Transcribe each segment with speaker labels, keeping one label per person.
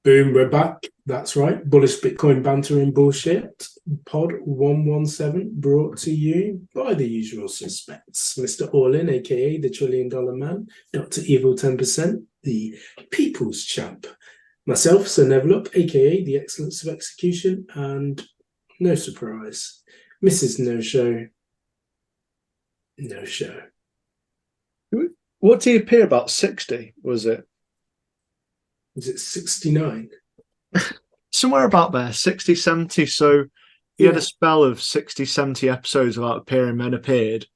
Speaker 1: Boom, we're back. That's right. Bullish Bitcoin banter and bullshit. Pod 117 brought to you by the usual suspects. Mr. Orlin, aka the $1 trillion man, Dr. Evil 10%, the people's champ. Myself, Sir Nevelup, aka the excellence of execution, and no surprise, Mrs. No Show. No show.
Speaker 2: What did he appear about 60, was it?
Speaker 1: Is it 69?
Speaker 2: Somewhere about there, 60, 70. So he had a spell of 60, 70 episodes without appearing, then appeared,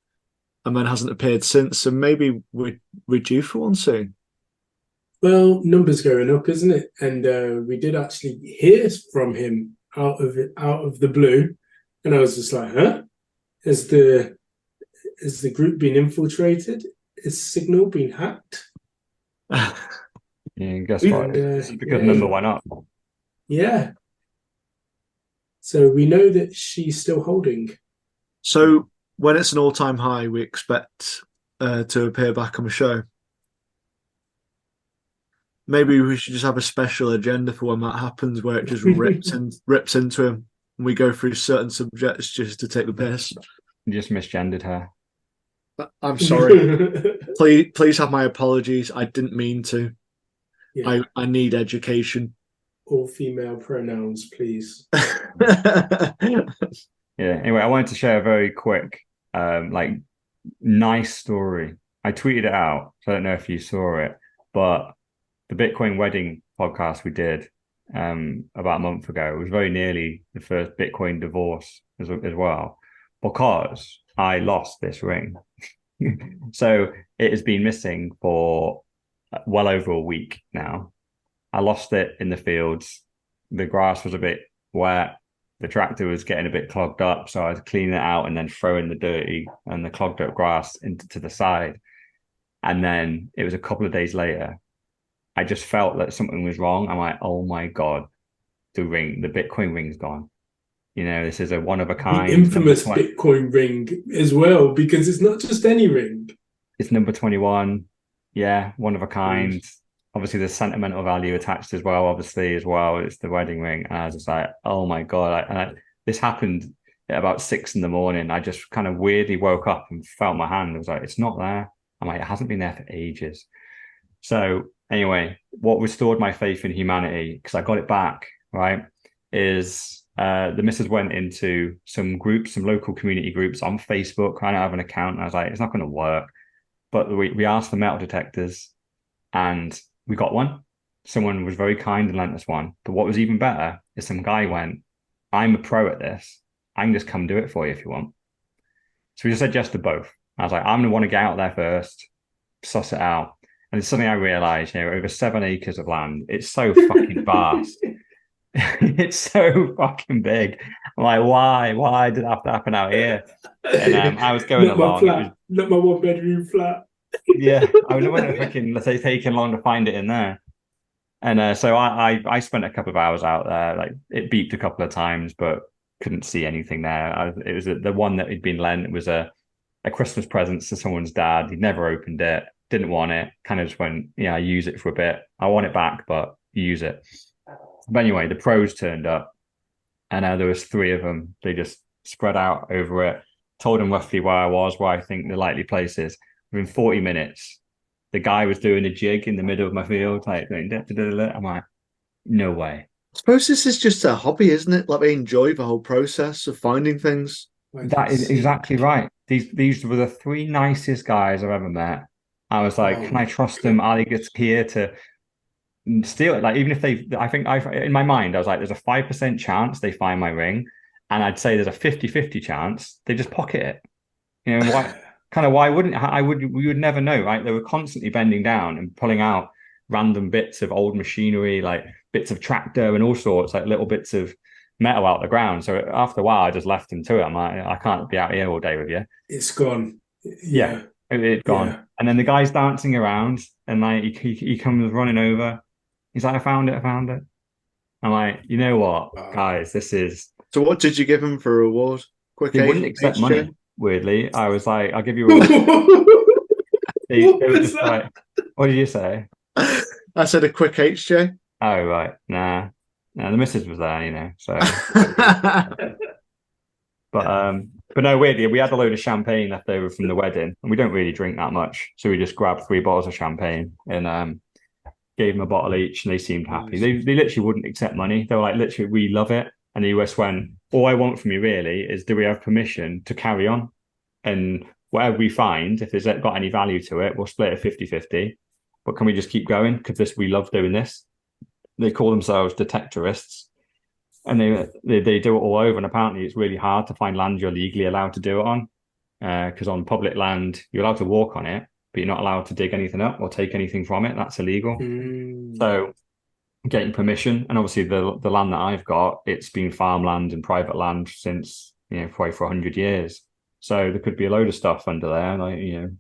Speaker 2: and then hasn't appeared since. So maybe we're due for one soon.
Speaker 1: Well, numbers going up, isn't it? And we did actually hear from him out of the blue, and I was just like, huh? Has the group been infiltrated? Is Signal been hacked?
Speaker 3: Yeah, guess what? Because number went up.
Speaker 1: Yeah. So we know that she's still holding.
Speaker 2: So when it's an all-time high, we expect to appear back on the show. Maybe we should just have a special agenda for when that happens, where it just rips into him, and we go through certain subjects just to take the piss.
Speaker 3: You just misgendered her.
Speaker 2: I'm sorry. Please have my apologies. I didn't mean to. Yeah. I need education.
Speaker 1: All female pronouns, please.
Speaker 3: Yeah. Anyway, I wanted to share a very quick, nice story. I tweeted it out, so I don't know if you saw it, but the Bitcoin wedding podcast we did about a month ago was very nearly the first Bitcoin divorce as well, because I lost this ring. So it has been missing for well over a week now. I lost it in the fields. The grass was a bit wet. The tractor was getting a bit clogged up. So I was cleaning it out and then throwing the dirty and the clogged up grass to the side. And then it was a couple of days later, I just felt that something was wrong. I'm like, oh my God, the Bitcoin ring's gone. You know, this is a one of a kind.
Speaker 1: The infamous Bitcoin ring as well, because it's not just any ring.
Speaker 3: It's number 21. Yeah, one of a kind. Obviously, there's sentimental value attached as well. It's the wedding ring. And I was just like, oh my God. This happened at about 6 a.m. I just kind of weirdly woke up and felt my hand. I was like, it's not there. I'm like, it hasn't been there for ages. So anyway, what restored my faith in humanity, because I got it back, right, is the missus went into some groups, some local community groups on Facebook. I don't have an account. And I was like, it's not going to work. But we asked for metal detectors and we got one. Someone was very kind and lent us one. But what was even better is some guy went, I'm a pro at this. I can just come do it for you if you want. So we just said yes to both. I was like, I'm going to want to get out there first, suss it out. And it's something I realized, over 7 acres of land, it's so fucking vast. It's so fucking big. I'm like, why did it have to happen out here? And I was going along.
Speaker 1: Not my 1-bedroom flat.
Speaker 3: Yeah, I was fucking, let's say, taking long to find it in there. And so I spent a couple of hours out there. Like, it beeped a couple of times, but couldn't see anything there. It was the one that had been lent. It was a Christmas present to someone's dad. He'd never opened it, didn't want it. Kind of just went, I use it for a bit. I want it back, but use it. But anyway, the pros turned up, and there was 3 of them. They just spread out over it. Told them roughly where I was, where I think the likely place is. Within 40 minutes, the guy was doing a jig in the middle of my field, like, I'm like, no way.
Speaker 2: I suppose this is just a hobby, isn't it? Like, they enjoy the whole process of finding things.
Speaker 3: That is exactly right. These were the 3 nicest guys I've ever met. I was like, can I trust them? Are they just here to steal it? Like, even if in my mind, I was like, there's a 5% chance they find my ring. And I'd say there's a 50-50 chance they just pocket it. Why wouldn't we would never know, right? They were constantly bending down and pulling out random bits of old machinery, like bits of tractor and all sorts, like little bits of metal out the ground. So after a while, I just left them to it. I'm like, I can't be out here all day with you.
Speaker 1: It's gone.
Speaker 3: Yeah, it's gone. Yeah. And then the guy's dancing around, and like he comes running over. He's like, I found it. I'm like, you know what, guys, this is.
Speaker 2: So what did you give him for a reward?
Speaker 3: He wouldn't accept money. Weirdly, I was like, I'll give you a reward. They were just like, what did you say?
Speaker 2: I said a quick HJ.
Speaker 3: Oh right, nah. No, the missus was there, you know. So, but no, weirdly, we had a load of champagne left over from the wedding, and we don't really drink that much, so we just grabbed 3 bottles of champagne and gave them a bottle each, and they seemed happy. They literally wouldn't accept money. They were like, literally, we love it. And the US went, all I want from you really is, do we have permission to carry on? And whatever we find, if there's got any value to it, we'll split it 50-50. But can we just keep going? Because we love doing this. They call themselves detectorists, and they do it all over. And apparently, it's really hard to find land you're legally allowed to do it on, because on public land you're allowed to walk on it, but you're not allowed to dig anything up or take anything from it. That's illegal. So getting permission, and obviously the land that I've got, it's been farmland and private land since, probably for 100 years. So there could be a load of stuff under there. Like,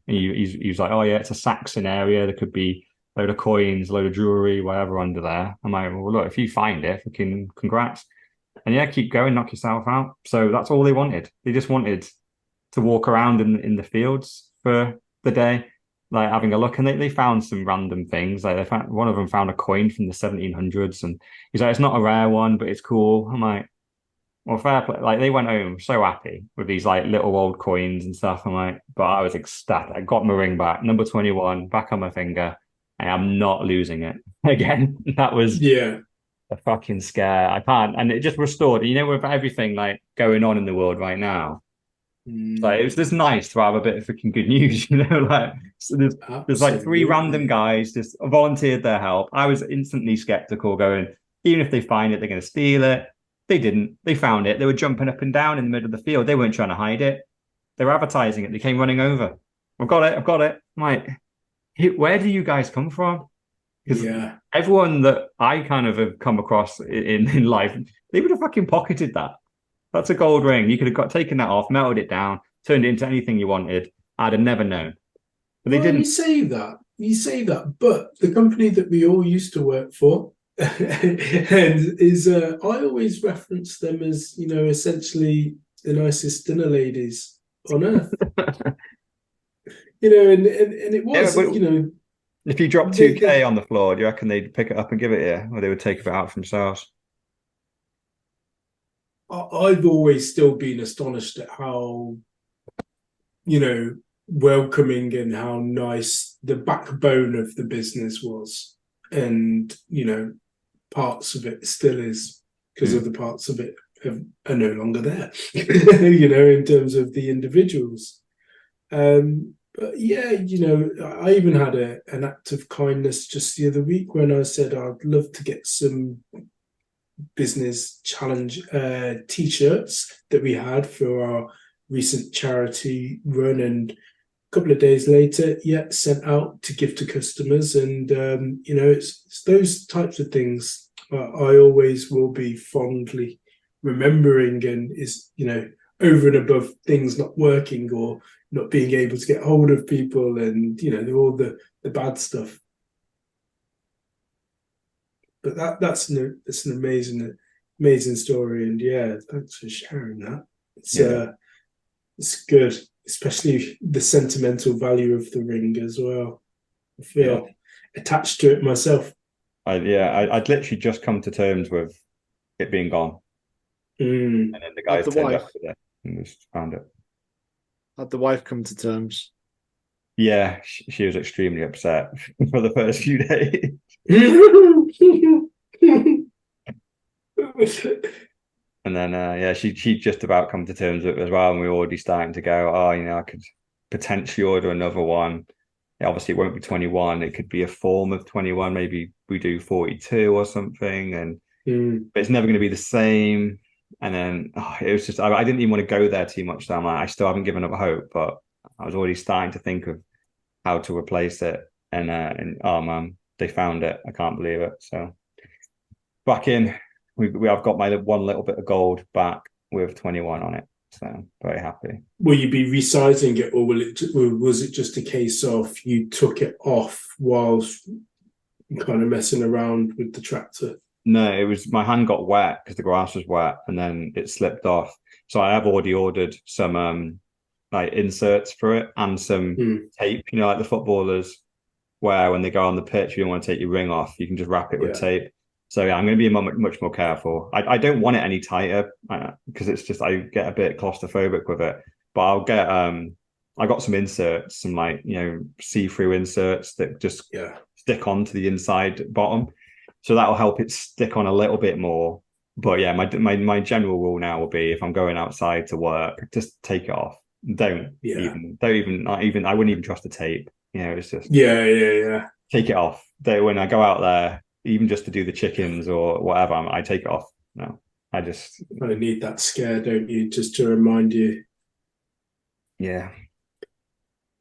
Speaker 3: he's like, oh yeah, it's a Saxon area. There could be a load of coins, a load of jewelry, whatever under there. I'm like, well, look, if you find it, fucking congrats. And yeah, keep going, knock yourself out. So that's all they wanted. They just wanted to walk around in the fields for the day, like having a look. And they found some random things. Like one of them found a coin from the 1700s, and he's like, it's not a rare one, but it's cool. I'm like, well, fair play. Like, they went home so happy with these like little old coins and stuff. I'm like, but I was ecstatic. I got my ring back, number 21, back on my finger. I am not losing it again. That was a fucking scare. I can't, and it just restored. With everything like going on in the world right now, like, it was just nice to have a bit of freaking good news. Like, so there's like 3 random guys just volunteered their help. I was instantly skeptical, going, even if they find it, they're going to steal it. They didn't. They found it. They were jumping up and down in the middle of the field. They weren't trying to hide it. They were advertising it. They came running over. I've got it. I've got it. I'm like, where do you guys come from? Because everyone that I kind of have come across in life, they would have fucking pocketed that. That's a gold ring. You could have taken that off, melted it down, turned it into anything you wanted. I'd have never known. But they didn't.
Speaker 1: You say that, but the company that we all used to work for, and I always reference them as, essentially the nicest dinner ladies on earth. And it was,
Speaker 3: if you drop 2K on the floor, do you reckon they'd pick it up and give it you, or they would take it out for themselves?
Speaker 1: I've always still been astonished at how, welcoming and how nice the backbone of the business was. And, parts of it still is, because other parts of it are no longer there, in terms of the individuals. But yeah, I even had an act of kindness just the other week when I said I'd love to get some business challenge t-shirts that we had for our recent charity run, and a couple of days later, sent out to give to customers. And it's those types of things I always will be fondly remembering, and is over and above things not working or not being able to get hold of people, and all the bad stuff. But that's an amazing story, and thanks for sharing that. It's good, especially the sentimental value of the ring as well. I feel attached to it myself.
Speaker 3: I'd literally just come to terms with it being gone, and then the guys turned up with it and just found it.
Speaker 2: Had the wife come to terms?
Speaker 3: Yeah, she was extremely upset for the first few days. And then she just about come to terms with it as well, and we were already starting to go, I could potentially order another one. Obviously it won't be 21, it could be a form of 21, maybe we do 42 or something, and but it's never going to be the same. And then it was just, I didn't even want to go there too much. So I'm like, I still haven't given up hope, but I was already starting to think of how to replace it. And oh man, they found it. I can't believe it. So back in, I've got my one little bit of gold back with 21 on it. So very happy.
Speaker 1: Will you be resizing it, or was it just a case of you took it off whilst kind of messing around with the tractor?
Speaker 3: No, it was, my hand got wet because the grass was wet, and then it slipped off. So I have already ordered some like inserts for it and some tape, like the footballers wear when they go on the pitch. You don't want to take your ring off, you can just wrap it with tape. So yeah, I'm going to be much more careful. I don't want it any tighter because it's just I get a bit claustrophobic with it. But I'll get I got some inserts, some like see-through inserts that just stick onto the inside bottom, so that'll help it stick on a little bit more. But yeah, my general rule now will be if I'm going outside to work, just take it off. Don't even not even I wouldn't even trust the tape. It's just take it off. When I go out there, even just to do the chickens or whatever, I take it off. No, I
Speaker 1: need that scare, don't you? Just to remind you.
Speaker 3: Yeah.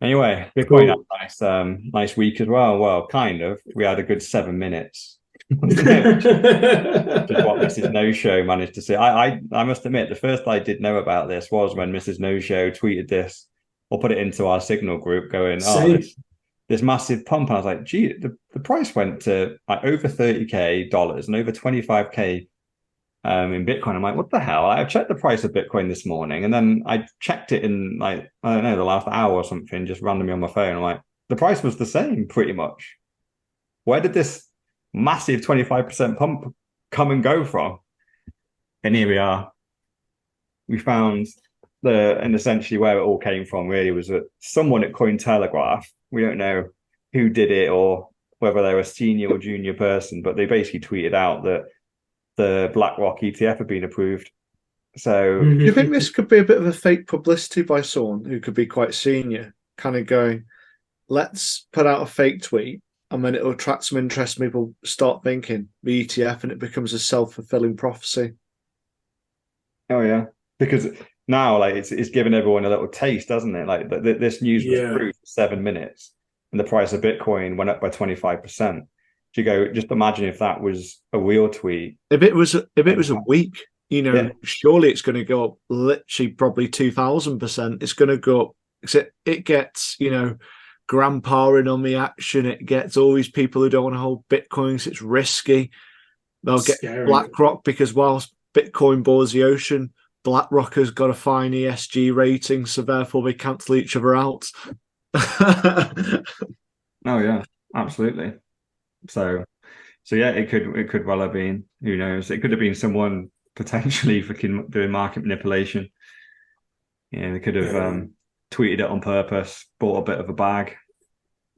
Speaker 3: Anyway, Bitcoin had a nice week as well. Well, kind of. We had a good 7 minutes. Just what Mrs. No Show managed to say. I must admit, the first I did know about this was when Mrs. No Show tweeted this or put it into our Signal group, going, this massive pump. And I was like, gee, the price went to like over $30,000 and over 25K in Bitcoin. I'm like, what the hell? I checked the price of Bitcoin this morning, and then I checked it in like, I don't know, the last hour or something, just randomly on my phone. I'm like, the price was the same pretty much. Where did this massive 25% pump come and go from? And here we are. We found and essentially where it all came from really was that someone at Cointelegraph, we don't know who did it or whether they're a senior or junior person, but they basically tweeted out that the BlackRock ETF had been approved. So
Speaker 2: do you think this could be a bit of a fake publicity by someone who could be quite senior, kind of going, let's put out a fake tweet and then it'll attract some interest, people start thinking the ETF, and it becomes a self-fulfilling prophecy?
Speaker 3: Oh yeah, because now like it's given everyone a little taste, doesn't it? Like this news was approved for 7 minutes and the price of Bitcoin went up by 25%. You go, just imagine if that was a real tweet.
Speaker 2: If it was a week, surely it's going to go up literally probably 2,000%. It's going to go up. It gets, grandpa in on the action. It gets all these people who don't want to hold Bitcoins. It's risky. They'll get BlackRock because whilst Bitcoin bores the ocean, BlackRock has got a fine ESG rating, so therefore they cancel each other out.
Speaker 3: Oh yeah, absolutely. So yeah, it could well have been. Who knows? It could have been someone potentially fucking doing market manipulation. They could have tweeted it on purpose, bought a bit of a bag,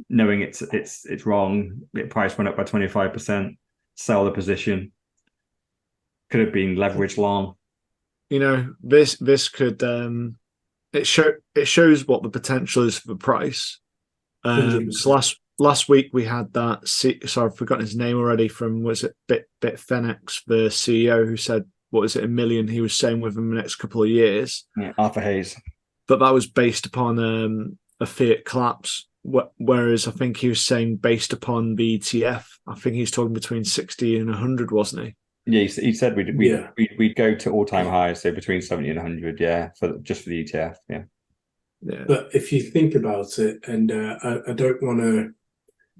Speaker 3: knowing it's wrong. The price went up by 25%. Sell the position. Could have been leveraged long.
Speaker 2: This could it shows what the potential is for the price. So last week we had that. Sorry, I've forgotten his name already. From was it Bitfinex, the CEO, who said, what is it, 1 million he was saying within the next couple of years.
Speaker 3: Yeah, Arthur Hayes.
Speaker 2: But that was based upon a fiat collapse. Whereas I think he was saying based upon the ETF, I think he's talking between 60 and 100, wasn't he?
Speaker 3: Yeah, he said we'd go to all-time highs, so between 70 and 100, for the ETF, yeah.
Speaker 1: But if you think about it, and I don't want to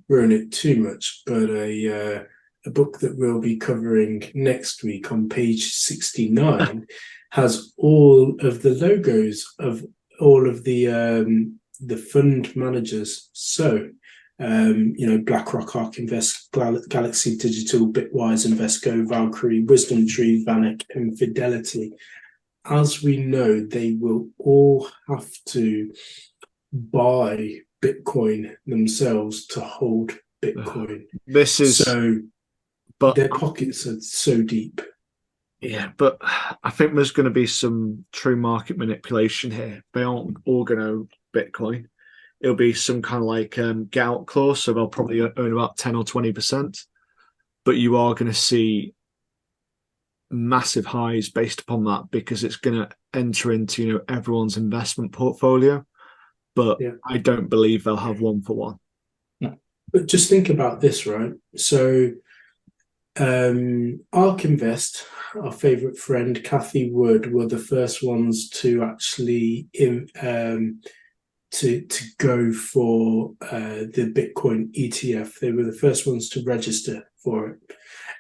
Speaker 1: ruin it too much, but a book that we'll be covering next week on page 69 has all of the logos of all of the fund managers. So BlackRock, ARK Invest, Galaxy Digital, Bitwise, Invesco, Valkyrie, Wisdom Tree, Vanek, and Fidelity. As we know, they will all have to buy Bitcoin themselves to hold Bitcoin. But their pockets are so deep.
Speaker 2: Yeah, but I think there's going to be some true market manipulation here. They aren't all going to own Bitcoin. It'll be some kind of like get out clause, so they'll probably own about 10 or 20%. But you are going to see massive highs based upon that because it's going to enter into everyone's investment portfolio. But I don't believe they'll have one for one.
Speaker 1: No. But just think about this, right? So ARK Invest, our favourite friend, Cathy Wood, were the first ones to actually to go for the Bitcoin ETF. They were the first ones to register for it.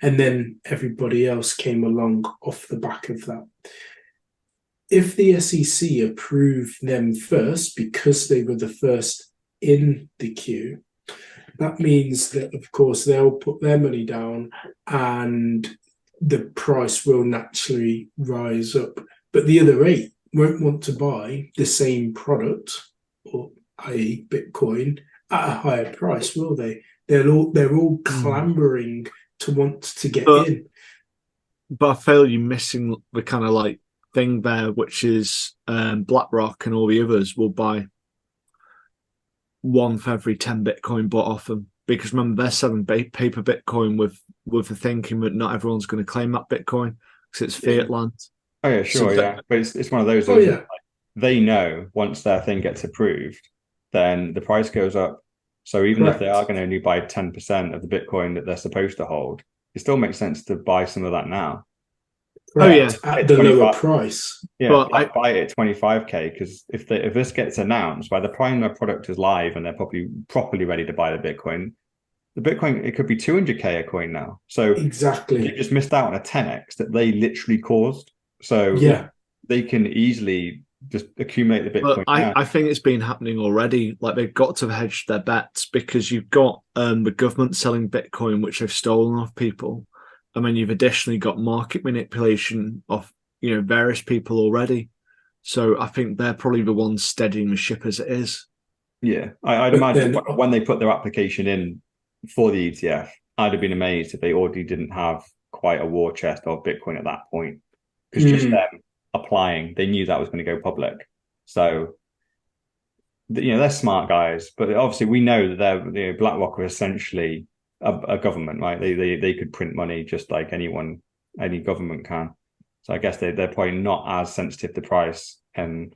Speaker 1: And then everybody else came along off the back of that. If the SEC approved them first because they were the first in the queue, that means that, of course, they'll put their money down and the price will naturally rise up. But the other eight won't want to buy the same product, or i.e. Bitcoin, at a higher price, will they? They're all clamoring to want to get in.
Speaker 2: But I feel you're missing the kind of like thing there, which is BlackRock and all the others will buy one for every 10 Bitcoin bought off them. Because remember, they're selling paper Bitcoin with the thinking that not everyone's going to claim that Bitcoin because it's fiat land.
Speaker 3: Oh yeah, sure,
Speaker 2: So
Speaker 3: but it's one of those. Like, they know once their thing gets approved, then the price goes up. So even if they are going to only buy 10% of the Bitcoin that they're supposed to hold, it still makes sense to buy some of that now.
Speaker 1: At the lower price.
Speaker 3: Yeah, but buy it at 25k, because if this gets announced, by the time their product is live and they're probably properly ready to buy the Bitcoin it could be 200k a coin now. So
Speaker 1: exactly,
Speaker 3: they just missed out on a 10x that they literally caused. So they can easily just accumulate the Bitcoin.
Speaker 2: I think it's been happening already. Like, they've got to hedge their bets, because you've got the government selling Bitcoin, which they've stolen off people. And then you've additionally got market manipulation of, various people already. So I think they're probably the ones steadying the ship as it is.
Speaker 3: Yeah, I'd imagine when they put their application in for the ETF, I'd have been amazed if they already didn't have quite a war chest of Bitcoin at that point. Because just them applying, they knew that was going to go public. So, they're smart guys. But obviously we know that BlackRock are essentially a government, right? They could print money just like any government can. So I guess they're probably not as sensitive to price. And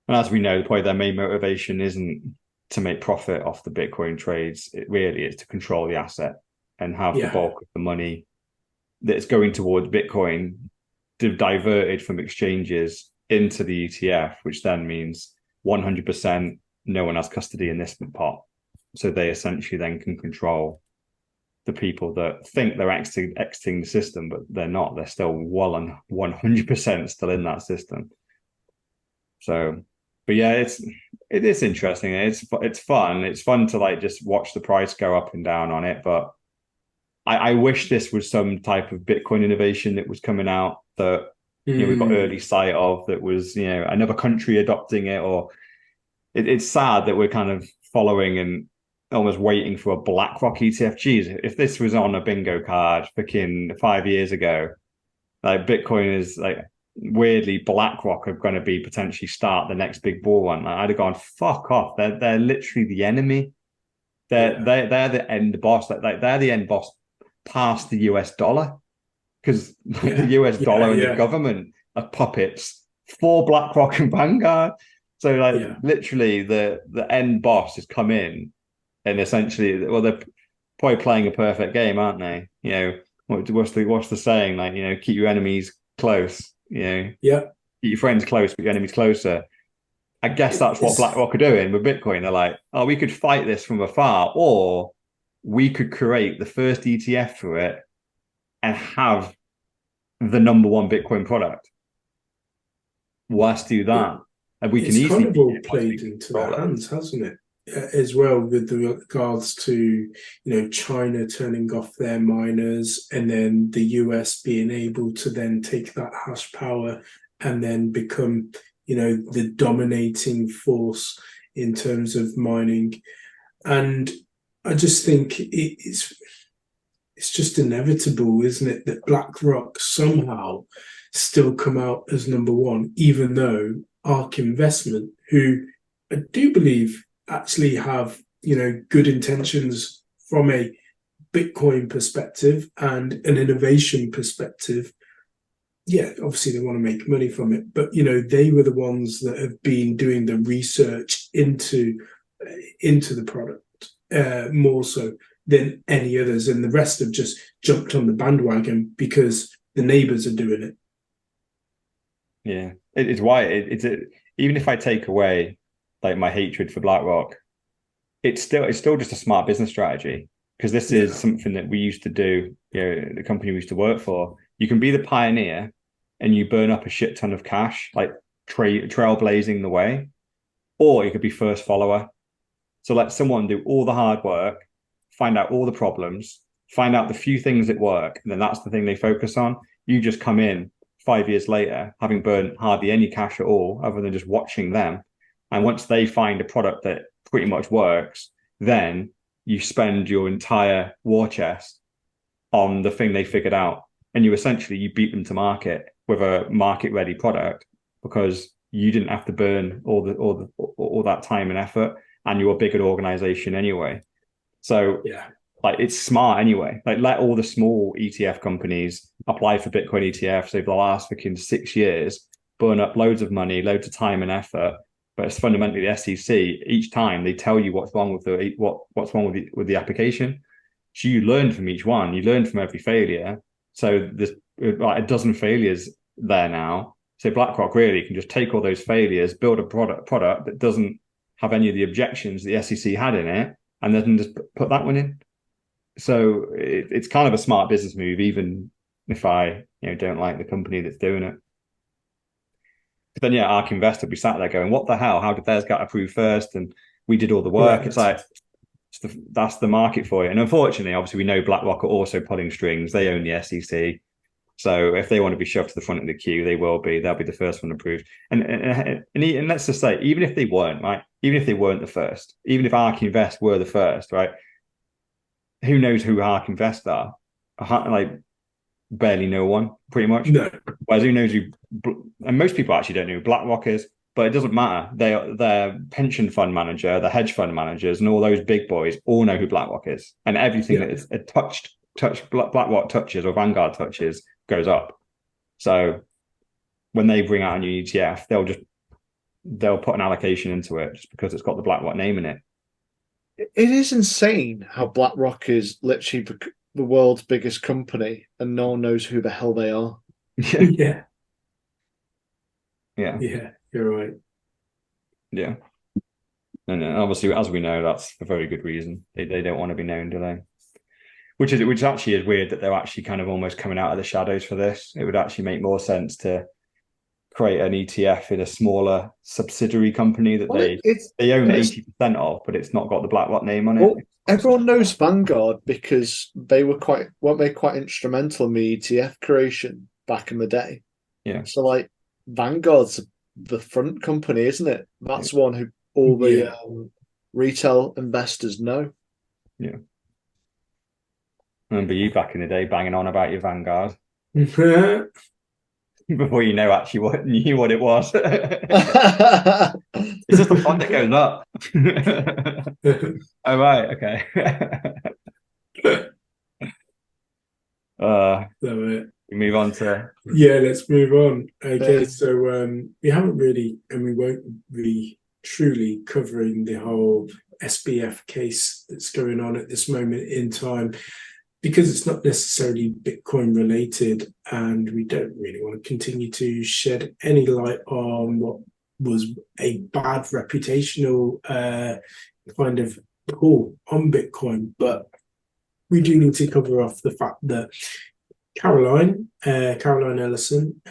Speaker 3: as we know, probably their main motivation isn't to make profit off the Bitcoin trades. It really is to control the asset and have the bulk of the money that's going towards Bitcoin diverted from exchanges into the ETF, which then means 100% no one has custody in this pot. So they essentially then can control the people that think they're exiting the system, but they're not. They're still 100% still in that system. So, but yeah, it is interesting. It's fun. It's fun to like just watch the price go up and down on it. But I wish this was some type of Bitcoin innovation that was coming out that we got early sight of, that was another country adopting it. Or it's sad that we're kind of following and almost waiting for a BlackRock ETF. Geez, if this was on a bingo card freaking 5 years ago, like Bitcoin is like weirdly BlackRock are going to be potentially start the next big bull one. Like, I'd have gone fuck off. They're literally the enemy. They're the end boss. Like they're the end boss past the US dollar, because the US dollar and the government are puppets for BlackRock and Vanguard. So literally the end boss has come in. And essentially, they're probably playing a perfect game, aren't they? What's the saying? Like, keep your enemies close. Keep your friends close, but your enemies closer. I guess that's what BlackRock are doing with Bitcoin. They're like, oh, we could fight this from afar, or we could create the first ETF for it and have the number one Bitcoin product. Let's do that, and we can easily.
Speaker 1: It's kind of all played into their hands, hasn't it? As well, with regards to China turning off their miners, and then the US being able to then take that hash power and then become the dominating force in terms of mining. And I just think it's just inevitable, isn't it, that BlackRock somehow still come out as number one, even though ARK Investment, who I do believe actually have good intentions from a Bitcoin perspective and an innovation perspective. Obviously they want to make money from it, but they were the ones that have been doing the research into the product more so than any others, and the rest have just jumped on the bandwagon because the neighbors are doing it.
Speaker 3: Yeah, it's why even if I take away like my hatred for BlackRock, it's still just a smart business strategy, because this is something that we used to do. The company we used to work for. You can be the pioneer, and you burn up a shit ton of cash, like trailblazing the way, or you could be first follower. So let someone do all the hard work, find out all the problems, find out the few things that work, and then that's the thing they focus on. You just come in 5 years later, having burnt hardly any cash at all, other than just watching them. And once they find a product that pretty much works, then you spend your entire war chest on the thing they figured out. And you beat them to market with a market ready product because you didn't have to burn all that time and effort, and you're a bigger organization anyway. So like, it's smart anyway. Like, let all the small ETF companies apply for Bitcoin ETFs over the last freaking 6 years, burn up loads of money, loads of time and effort. But it's fundamentally the SEC. Each time they tell you what's wrong with the application. So you learn from each one. You learn from every failure. So there's like a dozen failures there now. So BlackRock really can just take all those failures, build a product that doesn't have any of the objections the SEC had in it, and then just put that one in. So it's kind of a smart business move, even if I don't like the company that's doing it. But then ARK Invest will be sat there going, what the hell? How did theirs get approved first? And we did all the work. It's like, that's the market for you. And unfortunately, obviously, we know BlackRock are also pulling strings. They own the SEC. So if they want to be shoved to the front of the queue, they will be. They'll be the first one approved. And let's just say, even if they weren't, right? Even if they weren't the first, even if ARK Invest were the first, right? Who knows who ARK Invest are? Like, barely no one, pretty much.
Speaker 1: No.
Speaker 3: Whereas who knows who, and most people actually don't know who BlackRock is, but it doesn't matter. Their pension fund manager, the hedge fund managers, and all those big boys all know who BlackRock is, and everything that is BlackRock touches or Vanguard touches goes up. So when they bring out a new ETF, they'll put an allocation into it just because it's got the BlackRock name in it.
Speaker 2: It is insane how BlackRock is literally the world's biggest company and no one knows who the hell they are.
Speaker 1: Yeah.
Speaker 2: Yeah.
Speaker 1: Yeah, you're right.
Speaker 3: Yeah. And obviously, as we know, that's for very good reason. They don't want to be known, do they? Which actually is weird that they're actually kind of almost coming out of the shadows for this. It would actually make more sense to create an ETF in a smaller subsidiary company that they own 80% of, but it's not got the BlackRock name on it.
Speaker 2: Everyone knows Vanguard because weren't they quite instrumental in the ETF creation back in the day?
Speaker 3: Yeah.
Speaker 2: So like Vanguard's the front company, isn't it? That's one who all the retail investors know.
Speaker 3: Yeah. I remember you back in the day banging on about your Vanguard before you actually knew what it was. It's just the fund that goes up. Oh, right, okay. We move on to
Speaker 1: let's move on. Okay, so we haven't really, and we won't be truly covering the whole SBF case that's going on at this moment in time, because it's not necessarily Bitcoin related, and we don't really want to continue to shed any light on what was a bad reputational kind of pull on Bitcoin. But we do need to cover off the fact that Caroline Ellison,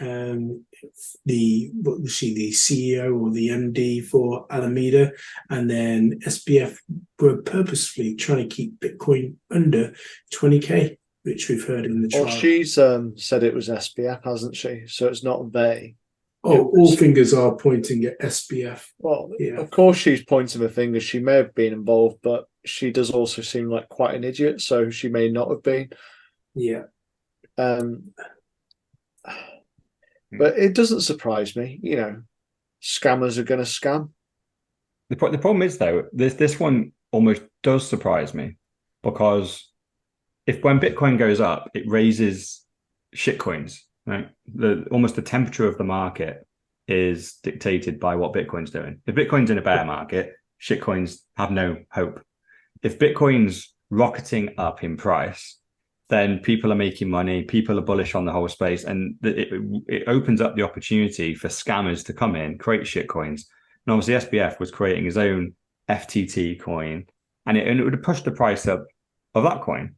Speaker 1: the CEO or the MD for Alameda, and then SBF were purposefully trying to keep Bitcoin under 20k, which we've heard in the trial.
Speaker 2: Well, she's said it was SBF, hasn't she? So it's not they.
Speaker 1: All fingers are pointing at SBF.
Speaker 2: Well, of course she's pointing the finger. She may have been involved, but she does also seem like quite an idiot, so she may not have been.
Speaker 1: Yeah.
Speaker 2: But it doesn't surprise me. Scammers are going to scam.
Speaker 3: The problem is, though, this one almost does surprise me, because when Bitcoin goes up, it raises shitcoins. Right? Almost the temperature of the market is dictated by what Bitcoin's doing. If Bitcoin's in a bear market, shitcoins have no hope. If Bitcoin's rocketing up in price, then people are making money, people are bullish on the whole space, and it opens up the opportunity for scammers to come in, create shitcoins. And obviously SBF was creating his own FTT coin, and it would have pushed the price up of that coin.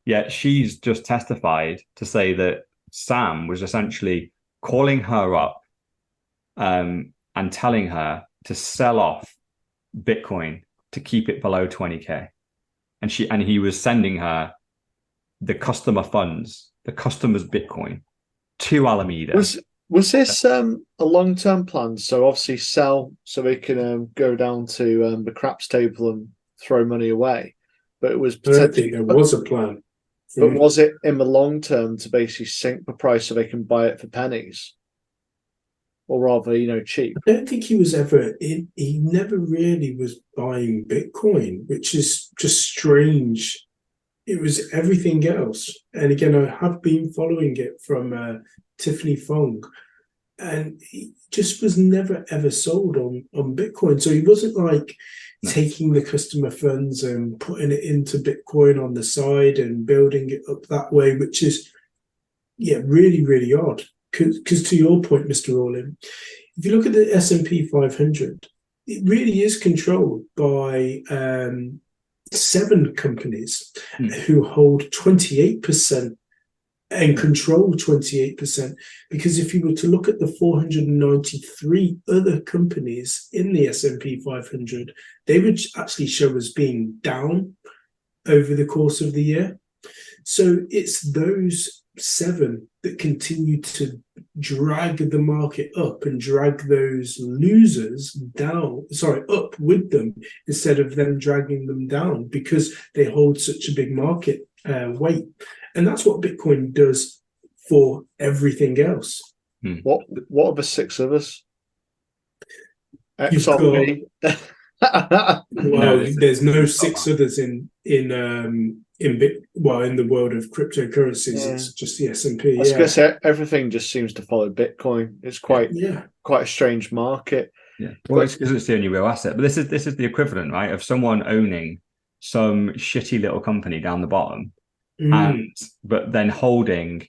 Speaker 3: Yet she's just testified to say that Sam was essentially calling her up and telling her to sell off Bitcoin to keep it below 20k. and he was sending her the customer funds, the customer's Bitcoin to Alameda.
Speaker 2: Was this a long-term plan? So obviously sell so they can go down to the craps table and throw money away. But it was
Speaker 1: I don't think there was a plan.
Speaker 2: But was it in the long term to basically sink the price so they can buy it for pennies? Or rather, cheap?
Speaker 1: I don't think he was ever in, he never really was buying Bitcoin, which is just strange. It was everything else. And again, I have been following it from Tiffany Fong, and he just was never ever sold on Bitcoin. So he wasn't like taking the customer funds and putting it into Bitcoin on the side and building it up that way, which is really, really odd. Because to your point, Mr. Orlin, if you look at the S&P 500, it really is controlled by 7 companies who hold 28% and control 28%. Because if you were to look at the 493 other companies in the S&P 500, they would actually show as being down over the course of the year. So it's those 7 that continue to drag the market up and drag those losers up with them, instead of them dragging them down, because they hold such a big market weight. And that's what Bitcoin does for everything else.
Speaker 2: What are the 6 of us?
Speaker 1: You've got, well, there's no 6 others in the world of cryptocurrencies. It's just the S&P.
Speaker 2: I was going to say, everything just seems to follow Bitcoin. It's quite a strange market.
Speaker 3: Yeah, well, it's because it's the only real asset. But this is the equivalent, right, of someone owning some shitty little company down the bottom, but then holding,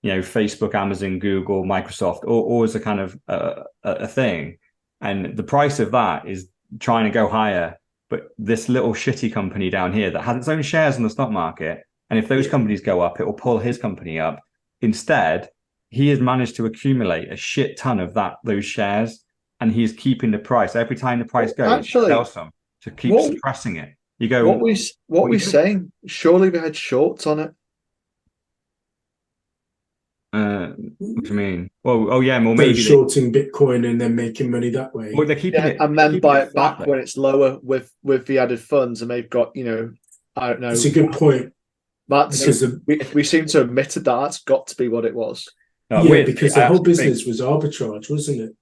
Speaker 3: Facebook, Amazon, Google, Microsoft, or as a kind of a thing, and the price of that is trying to go higher. But this little shitty company down here that has its own shares in the stock market, and if those companies go up, it will pull his company up. Instead, he has managed to accumulate a shit ton of those shares, and he is keeping the price. Every time the price goes, he sells some to keep suppressing it. You go,
Speaker 2: what we saying? Surely we had shorts on it.
Speaker 3: What do you mean? Well, well,
Speaker 1: maybe shorting Bitcoin and then making money that way.
Speaker 3: Well, they're keeping it,
Speaker 2: and then buy it back when it's lower with the added funds, and they've got, I don't know.
Speaker 1: It's a good point.
Speaker 2: We seem to have admitted that's got to be what it was.
Speaker 1: Because the whole business was arbitrage, wasn't it?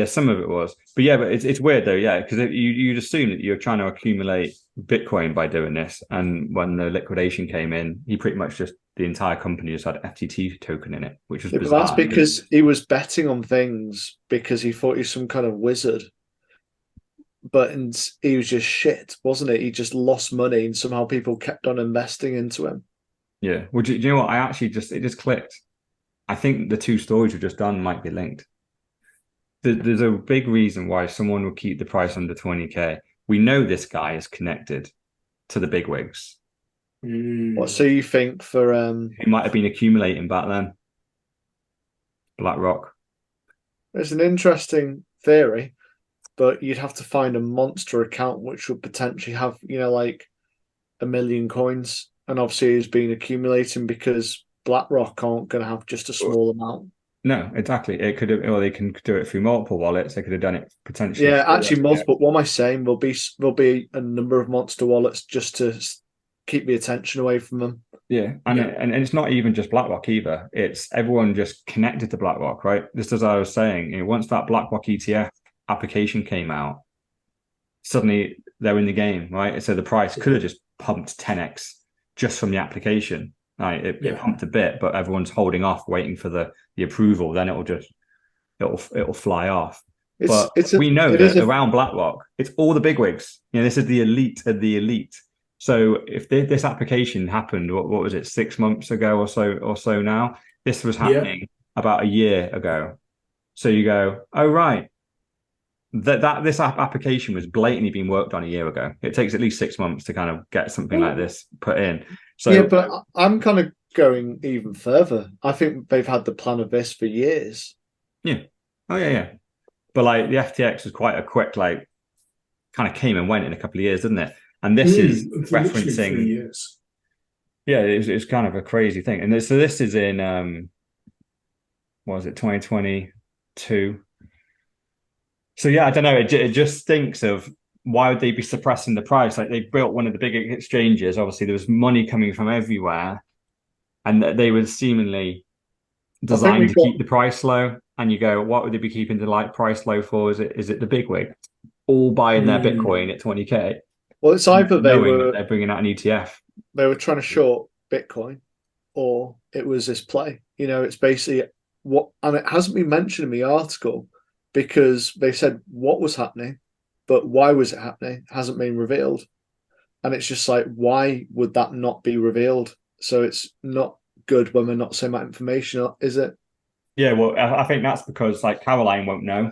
Speaker 3: Some of it was, but it's weird though, because you'd assume that you're trying to accumulate Bitcoin by doing this, and when the liquidation came in, he pretty much the entire company just had FTT token in it, which was bizarre.
Speaker 2: That's because he was betting on things because he thought he was some kind of wizard, but he was just shit, wasn't it? He just lost money, and somehow people kept on investing into him.
Speaker 3: Yeah, well, do you know what? It just clicked. I think the 2 stories we've just done might be linked. There's a big reason why someone will keep the price under 20k. We know this guy is connected to the bigwigs.
Speaker 2: So you think for
Speaker 3: he might have been accumulating back then? BlackRock.
Speaker 2: It's an interesting theory, but you'd have to find a monster account which would potentially have, like 1 million coins, and obviously he's been accumulating because BlackRock aren't going to have just a small amount.
Speaker 3: No, exactly. It could have, or they can do it through multiple wallets. They could have done it potentially.
Speaker 2: Yeah, actually, multiple. What am I saying? There'll be a number of monster wallets just to keep the attention away from them.
Speaker 3: Yeah, and it's not even just BlackRock either. It's everyone just connected to BlackRock, right? Just as I was saying, once that BlackRock ETF application came out, suddenly they're in the game, right? So the price could have just pumped 10x just from the application. Right, it pumped a bit, but everyone's holding off, waiting for the approval. Then it'll fly off. We know that around BlackRock, it's all the bigwigs. This is the elite of the elite. So if this application happened, what was it, 6 months ago or so now? This was happening about a year ago. So you go, oh right, that this application was blatantly being worked on a year ago. It takes at least 6 months to kind of get something like this put in. So
Speaker 2: but I'm kind of going even further. I think they've had the plan of this for years.
Speaker 3: Yeah. Oh yeah. But like the FTX was quite a quick, kind of came and went in a couple of years, didn't it? And this is
Speaker 1: for literally 3
Speaker 3: referencing,
Speaker 1: years.
Speaker 3: yeah, it's kind of a crazy thing. And so this is in, what was it, 2022? So yeah, I don't know. It just stinks of why would they be suppressing the price? Like they built one of the big exchanges. Obviously, there was money coming from everywhere, and they were seemingly designed to keep the price low. And you go, what would they be keeping the price low for? Is it the bigwig all buying their Bitcoin at 20K?
Speaker 2: Well, it's either
Speaker 3: they're bringing out an ETF.
Speaker 2: They were trying to short Bitcoin, or it was this play. It's basically and it hasn't been mentioned in the article because they said what was happening, but why was it happening hasn't been revealed. And it's just like, why would that not be revealed? So it's not good when we're not saying that information, is it?
Speaker 3: Yeah, well, I think that's because like Caroline won't know.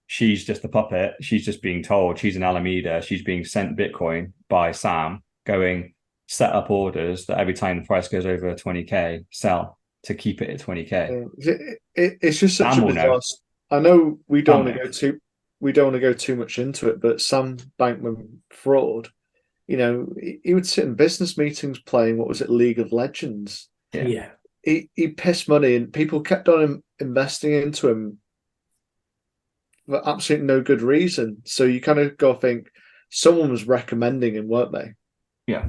Speaker 3: She's just a puppet. She's just being told. She's in Alameda. She's being sent Bitcoin by Sam, going set up orders that every time the price goes over 20K, sell to keep it at 20K.
Speaker 2: It's just such a bizarre. I know we don't want to go too much into it, but Sam Bankman Fraud, he would sit in business meetings playing, what was it, League of Legends.
Speaker 1: Yeah.
Speaker 2: He pissed money and people kept on investing into him for absolutely no good reason. So you kind of go think someone was recommending him, weren't they?
Speaker 3: Yeah.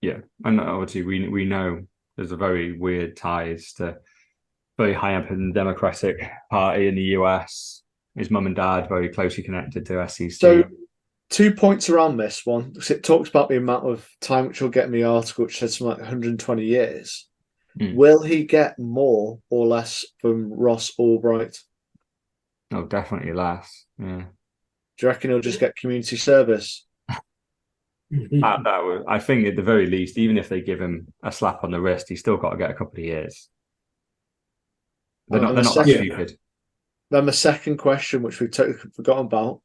Speaker 3: Yeah. And obviously we know there's a very weird ties to very high up in the Democratic Party in the US. His mum and dad very closely connected to SEC.
Speaker 2: So 2 points around this one, because it talks about the amount of time which you'll get in the article, which says something like 120 years. Will he get more or less from Ross Albright?
Speaker 3: Oh, definitely less. Yeah.
Speaker 2: Do you reckon he'll just get community service?
Speaker 3: I think at the very least, even if they give him a slap on the wrist, he's still got to get a couple of years. They're not that stupid.
Speaker 2: Then the second question, which we've totally forgotten about,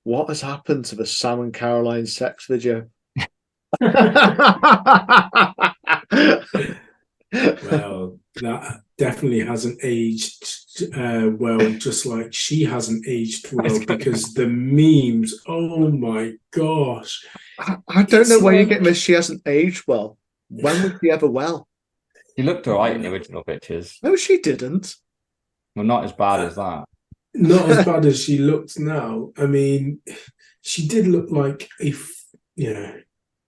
Speaker 2: what has happened to the Sam and Caroline sex video?
Speaker 1: Well, that definitely hasn't aged well, just like she hasn't aged well, because the memes, oh my gosh.
Speaker 2: I don't know where you're getting this. She hasn't aged well. When was she ever well?
Speaker 3: She looked all right in the original pictures.
Speaker 2: No, she didn't.
Speaker 3: Well, not as bad as that.
Speaker 1: Not as bad as she looks now. I mean, she did look like a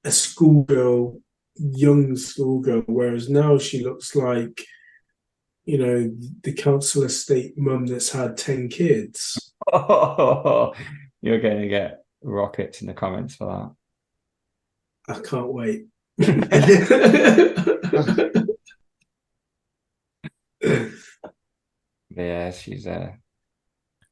Speaker 1: schoolgirl, young schoolgirl, whereas now she looks like, the council estate mum that's had 10 kids.
Speaker 3: Oh, you're going to get rockets in the comments for
Speaker 1: that. I can't wait.
Speaker 3: Yeah, she's yeah.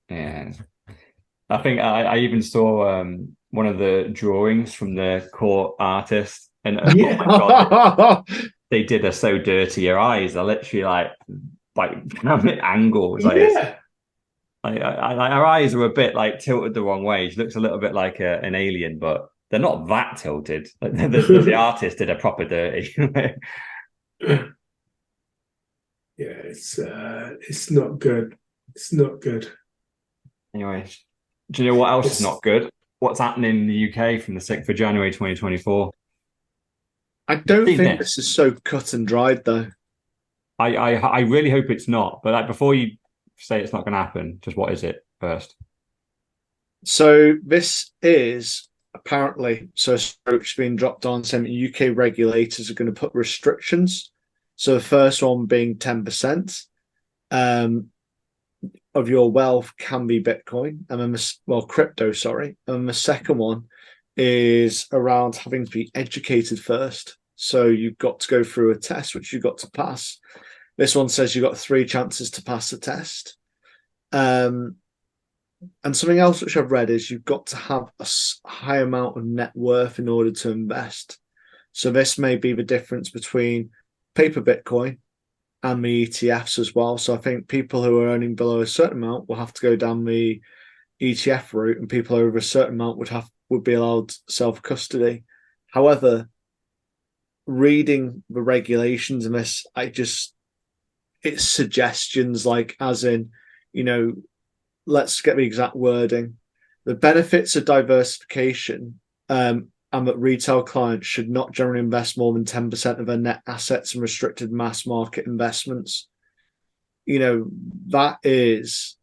Speaker 3: I think I even saw one of the drawings from the court artist, and oh my god, they did her so dirty. Her eyes are literally like angles.
Speaker 1: Yeah.
Speaker 3: Like her eyes are a bit like tilted the wrong way. She looks a little bit like an alien, but they're not that tilted. Like, the artist did a proper dirty.
Speaker 1: Yeah, it's not good. It's not good.
Speaker 3: Anyway, do you know what else is not good? What's happening in the UK from the 6th of January 2024?
Speaker 2: I don't think this is so cut and dried, though.
Speaker 3: I really hope it's not. But like, before you say it's not going to happen, just what is it first?
Speaker 2: So this is apparently it's been dropped on saying UK regulators are going to put restrictions. So the first one being 10% of your wealth can be Bitcoin, and then crypto, sorry. And the second one is around having to be educated first. So you've got to go through a test, which you've got to pass. This one says you've got 3 chances to pass the test. And something else which I've read is you've got to have a high amount of net worth in order to invest. So this may be the difference between paper Bitcoin and the ETFs as well. So I think people who are earning below a certain amount will have to go down the ETF route, and people over a certain amount would be allowed self-custody. However, reading the regulations in this, it's suggestions like, as in, let's get the exact wording. The benefits of diversification and that retail clients should not generally invest more than 10% of their net assets in restricted mass market investments. That is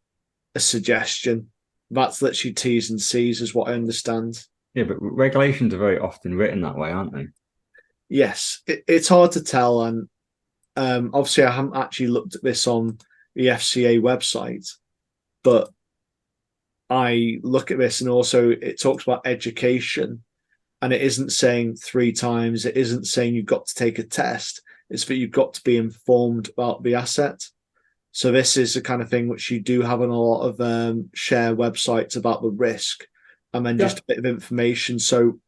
Speaker 2: a suggestion. That's literally T's and C's is what I understand.
Speaker 3: Yeah, but regulations are very often written that way, aren't they?
Speaker 2: Yes, it's hard to tell. And obviously I haven't actually looked at this on the FCA website, but I look at this and also it talks about education, and it isn't saying 3 times, it isn't saying you've got to take a test, it's that you've got to be informed about the asset. So this is the kind of thing which you do have on a lot of share websites about the risk, and then just a bit of information. So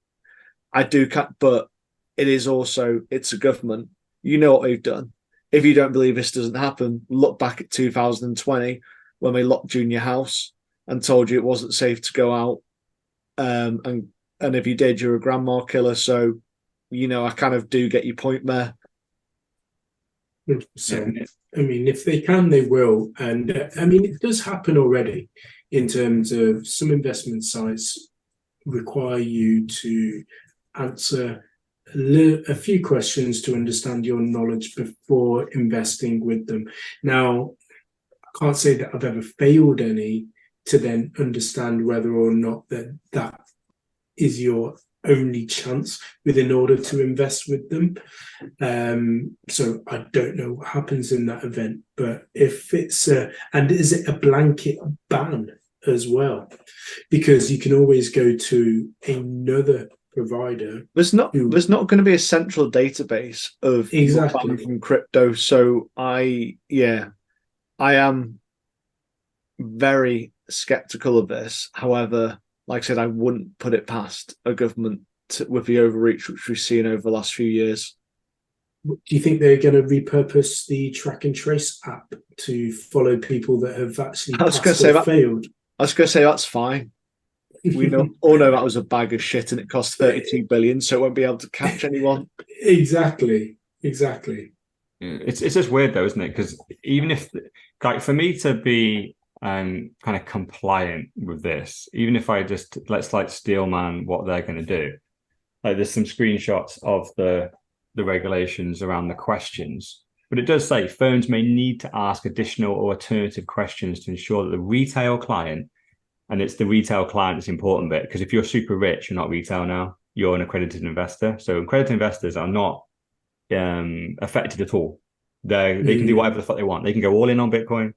Speaker 2: I do, but it is also, it's a government. You know what they've done. If you don't believe this doesn't happen, look back at 2020 when they locked you in your house and told you it wasn't safe to go out. And if you did, you're a grandma killer. So, I kind of do get your point there.
Speaker 1: 100%. I mean, if they can, they will. And it does happen already in terms of some investment sites require you to answer a few questions to understand your knowledge before investing with them. Now, I can't say that I've ever failed any to then understand whether or not that is your only chance in order to invest with them. So I don't know what happens in that event, but if it's and is it a blanket ban as well? Because you can always go to another provider.
Speaker 2: There's not going to be a central database of
Speaker 1: exactly
Speaker 2: from crypto. So I am very skeptical of this. However, like I said, I wouldn't put it past a government with the overreach which we've seen over the last few years.
Speaker 1: Do you think they're going to repurpose the track and trace app to follow people that have actually failed?
Speaker 2: I was going to say that's fine. We all know that was a bag of shit and it cost 32 billion, so it won't be able to catch anyone.
Speaker 1: Exactly.
Speaker 3: It's just weird though, isn't it? Because even if, like, for me to be kind of compliant with this, even if I just let's like steelman what they're going to do, like there's some screenshots of the regulations around the questions, but it does say firms may need to ask additional or alternative questions to ensure that the retail client, and it's the retail client that's important bit, because if you're super rich, you're not retail now, you're an accredited investor. So accredited investors are not affected at all. They can do whatever the fuck they want. They can go all in on Bitcoin.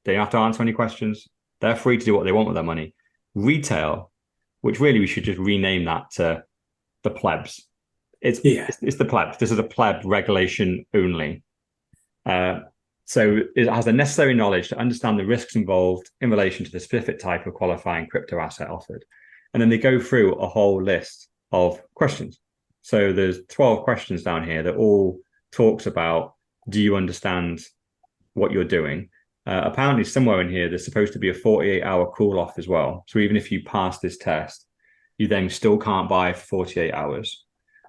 Speaker 3: They don't have to answer any questions. They're free to do what they want with their money. Retail, which really we should just rename that to the plebs. It's the plebs. This is a pleb regulation only. So it has the necessary knowledge to understand the risks involved in relation to the specific type of qualifying crypto asset offered. And then they go through a whole list of questions. So there's 12 questions down here that all talks about, do you understand what you're doing? Apparently somewhere in here, there's supposed to be a 48-hour cool off as well. So even if you pass this test, you then still can't buy for 48 hours.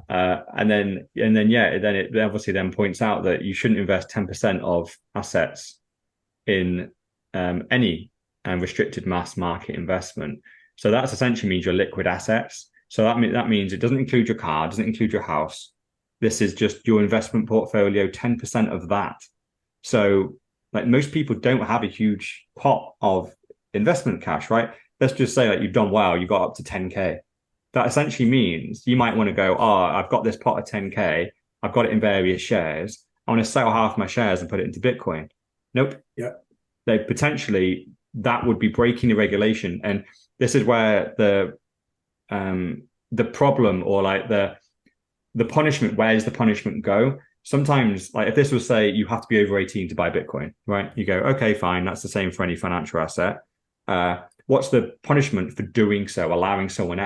Speaker 3: And then it obviously then points out that you shouldn't invest 10% of assets in any restricted mass market investment. So that's essentially means your liquid assets. So that means it doesn't include your car, doesn't include your house. This is just your investment portfolio, 10% of that. So like most people don't have a huge pot of investment cash, right? Let's just say like you've done well, you got up to 10K. That essentially means you might want to go, I've got this pot of 10K. I've got it in various shares. I want to sell half my shares and put it into Bitcoin. Nope.
Speaker 1: Yeah.
Speaker 3: That would be breaking the regulation. And this is where the problem, or like the punishment, where does the punishment go? Sometimes, like if this was say you have to be over 18 to buy Bitcoin, right? You go, okay, fine. That's the same for any financial asset. What's the punishment for doing so, allowing someone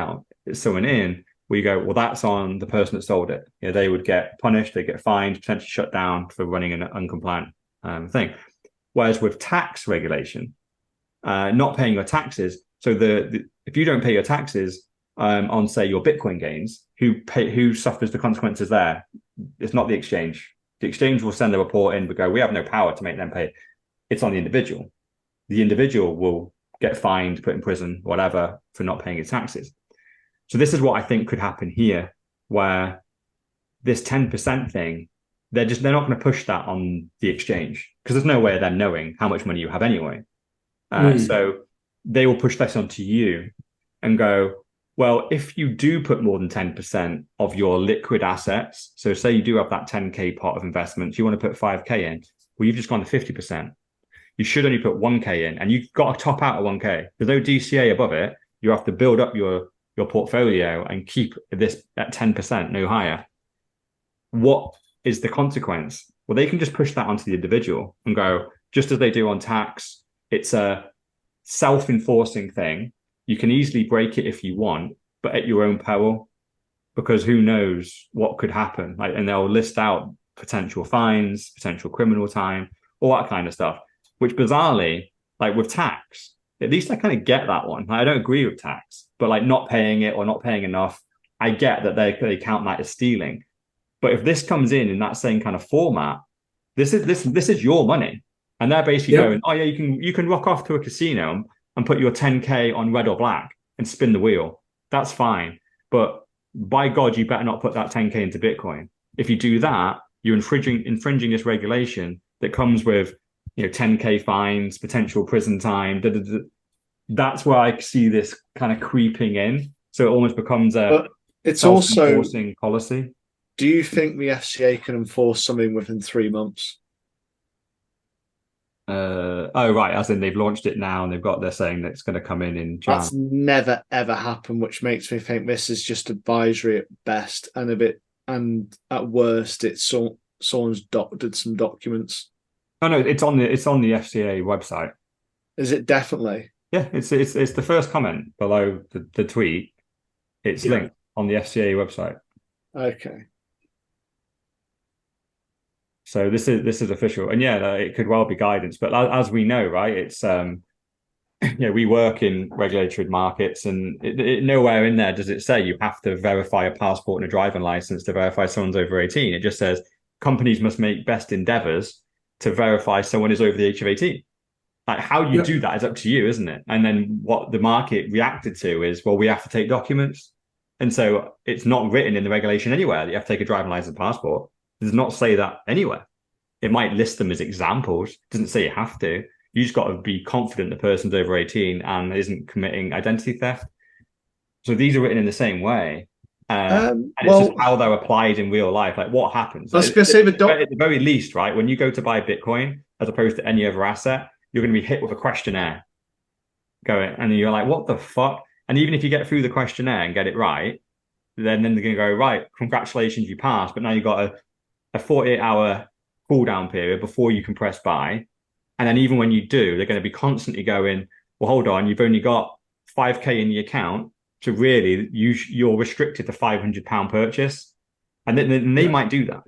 Speaker 3: in? We go, well, that's on the person that sold it. They would get punished, they get fined, potentially shut down for running an uncompliant thing. Whereas with tax regulation, not paying your taxes, so if you don't pay your taxes on say your Bitcoin gains, who suffers the consequences there? It's not the exchange. The exchange will send a report in, but go, we have no power to make them pay. It's on the individual. The individual will get fined, put in prison, whatever, for not paying his taxes. So this is what I think could happen here, where this 10% thing, they're not going to push that on the exchange because there's no way of them knowing how much money you have anyway. So they will push this onto you and go, well, if you do put more than 10% of your liquid assets, so say you do have that 10K pot of investments, you want to put 5K in, well, you've just gone to 50%. You should only put 1K in, and you've got to top out at 1K. There's no DCA above it. You have to build up your portfolio and keep this at 10%, no higher. What is the consequence? Well, they can just push that onto the individual and go, just as they do on tax, it's a self-enforcing thing. You can easily break it if you want, but at your own peril, because who knows what could happen. And they'll list out potential fines, potential criminal time, all that kind of stuff, which bizarrely, like with tax, at least I kind of get that one. I don't agree with tax, but like not paying it or not paying enough, I get that they count that as stealing. But if this comes in that same kind of format, this is your money, and they're basically going, oh yeah, you can rock off to a casino and put your 10K on red or black and spin the wheel. That's fine, but by God, you better not put that 10K into Bitcoin. If you do that, you're infringing this regulation that comes with 10K fines, potential prison time. That's where I see this kind of creeping in. So it almost becomes a self-enforcing policy.
Speaker 2: Do you think the FCA can enforce something within 3 months?
Speaker 3: Oh, right. As in they've launched it now and they're saying that it's going to come in Jan.
Speaker 2: That's never, ever happened, which makes me think this is just advisory at best and at worst, it's someone's doctored some documents.
Speaker 3: Oh, no, it's on the FCA website.
Speaker 2: Is it definitely?
Speaker 3: Yeah, it's the first comment below the tweet. It's linked on the FCA website.
Speaker 2: Okay.
Speaker 3: So this is official, and it could well be guidance. But as we know, right, it's we work in regulated markets, and nowhere in there does it say you have to verify a passport and a driving license to verify someone's over 18. It just says companies must make best endeavors to verify someone is over the age of 18. Like how you do that is up to you, isn't it? And then what the market reacted to is, well, we have to take documents, and so it's not written in the regulation anywhere that you have to take a driving license and passport. It does not say that anywhere. It might list them as examples. It doesn't say you have to. You just got to be confident the person's over 18 and isn't committing identity theft. So these are written in the same way. And it's just how they're applied in real life. Like what happens?
Speaker 2: I was going to say
Speaker 3: at the very least, right? When you go to buy Bitcoin, as opposed to any other asset, you're going to be hit with a questionnaire going, and you're like, what the fuck? And even if you get through the questionnaire and get it right, then they're going to go, right, congratulations, you passed. But now you've got a 48-hour cooldown period before you can press buy. And then even when you do, they're going to be constantly going, well, hold on, you've only got 5K in the account. So really, you're restricted to £500 purchase. And then they might do
Speaker 2: that.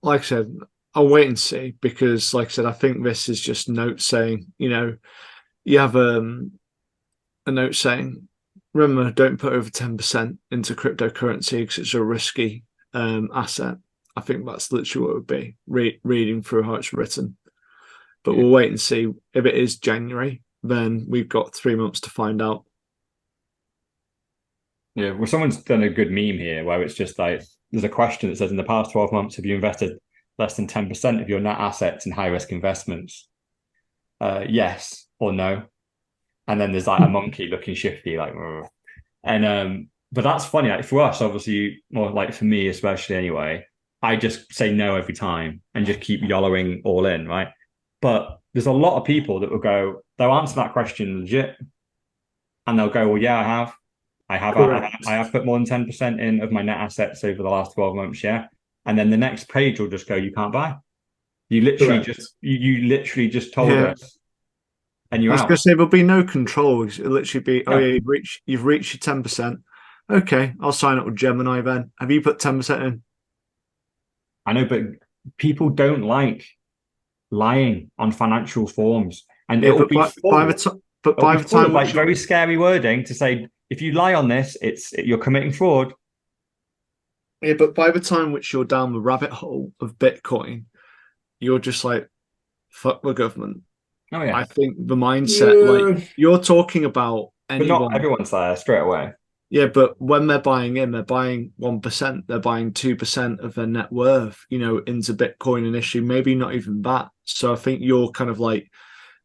Speaker 2: Like I said, I'll wait and see, because like I said, I think this is just notes saying, you have a note saying, remember, don't put over 10% into cryptocurrency because it's a risky asset. I think that's literally what it would be, reading through how it's written. But we'll wait and see. If it is January, then we've got 3 months to find out.
Speaker 3: Yeah, well, someone's done a good meme here where it's just like, there's a question that says, in the past 12 months, have you invested less than 10% of your net assets in high-risk investments? Yes or no. And then there's like a monkey looking shifty, like, and but that's funny. Like for us, obviously, or like for me especially, anyway, I just say no every time and just keep YOLOing all in, right? But there's a lot of people that will go, they'll answer that question legit, and they'll go, well, yeah, I have put more than 10% in of my net assets over the last 12 months, yeah. And then the next page will just go, you can't buy. You literally you literally just told us. And you're out. I was
Speaker 2: going to say there'll be no control. It'll literally be, you've reached your 10%. Okay, I'll sign up with Gemini then. Have you put 10% in?
Speaker 3: I know, but people don't like lying on financial forms, and it'll be by the time like very scary wording to say, if you lie on this, you're committing fraud.
Speaker 2: Yeah, but by the time which you're down the rabbit hole of Bitcoin, you're just like, fuck the government.
Speaker 3: Oh yeah.
Speaker 2: I think the mindset, like you're talking about
Speaker 3: But not everyone's there straight away.
Speaker 2: Yeah, but when they're buying in, they're buying 1%, they're buying 2% of their net worth, into Bitcoin initially, maybe not even that. So I think you're kind of like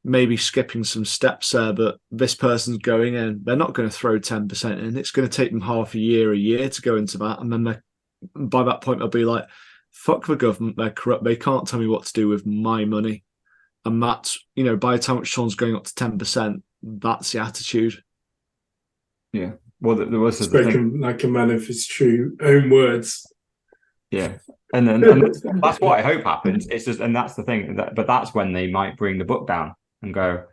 Speaker 2: maybe skipping some steps there, but this person's going in, they're not going to throw 10% in. It's going to take them half a year to go into that. And then by that point, they'll be like, fuck the government, they're corrupt. They can't tell me what to do with my money. And that's, by the time Sean's going up to 10%, that's the attitude.
Speaker 3: Yeah. Well, there was
Speaker 1: spoken like a man of his true own words.
Speaker 3: Yeah, and that's what I hope happens. It's just, and that's the thing. But that's when they might bring the book down and go,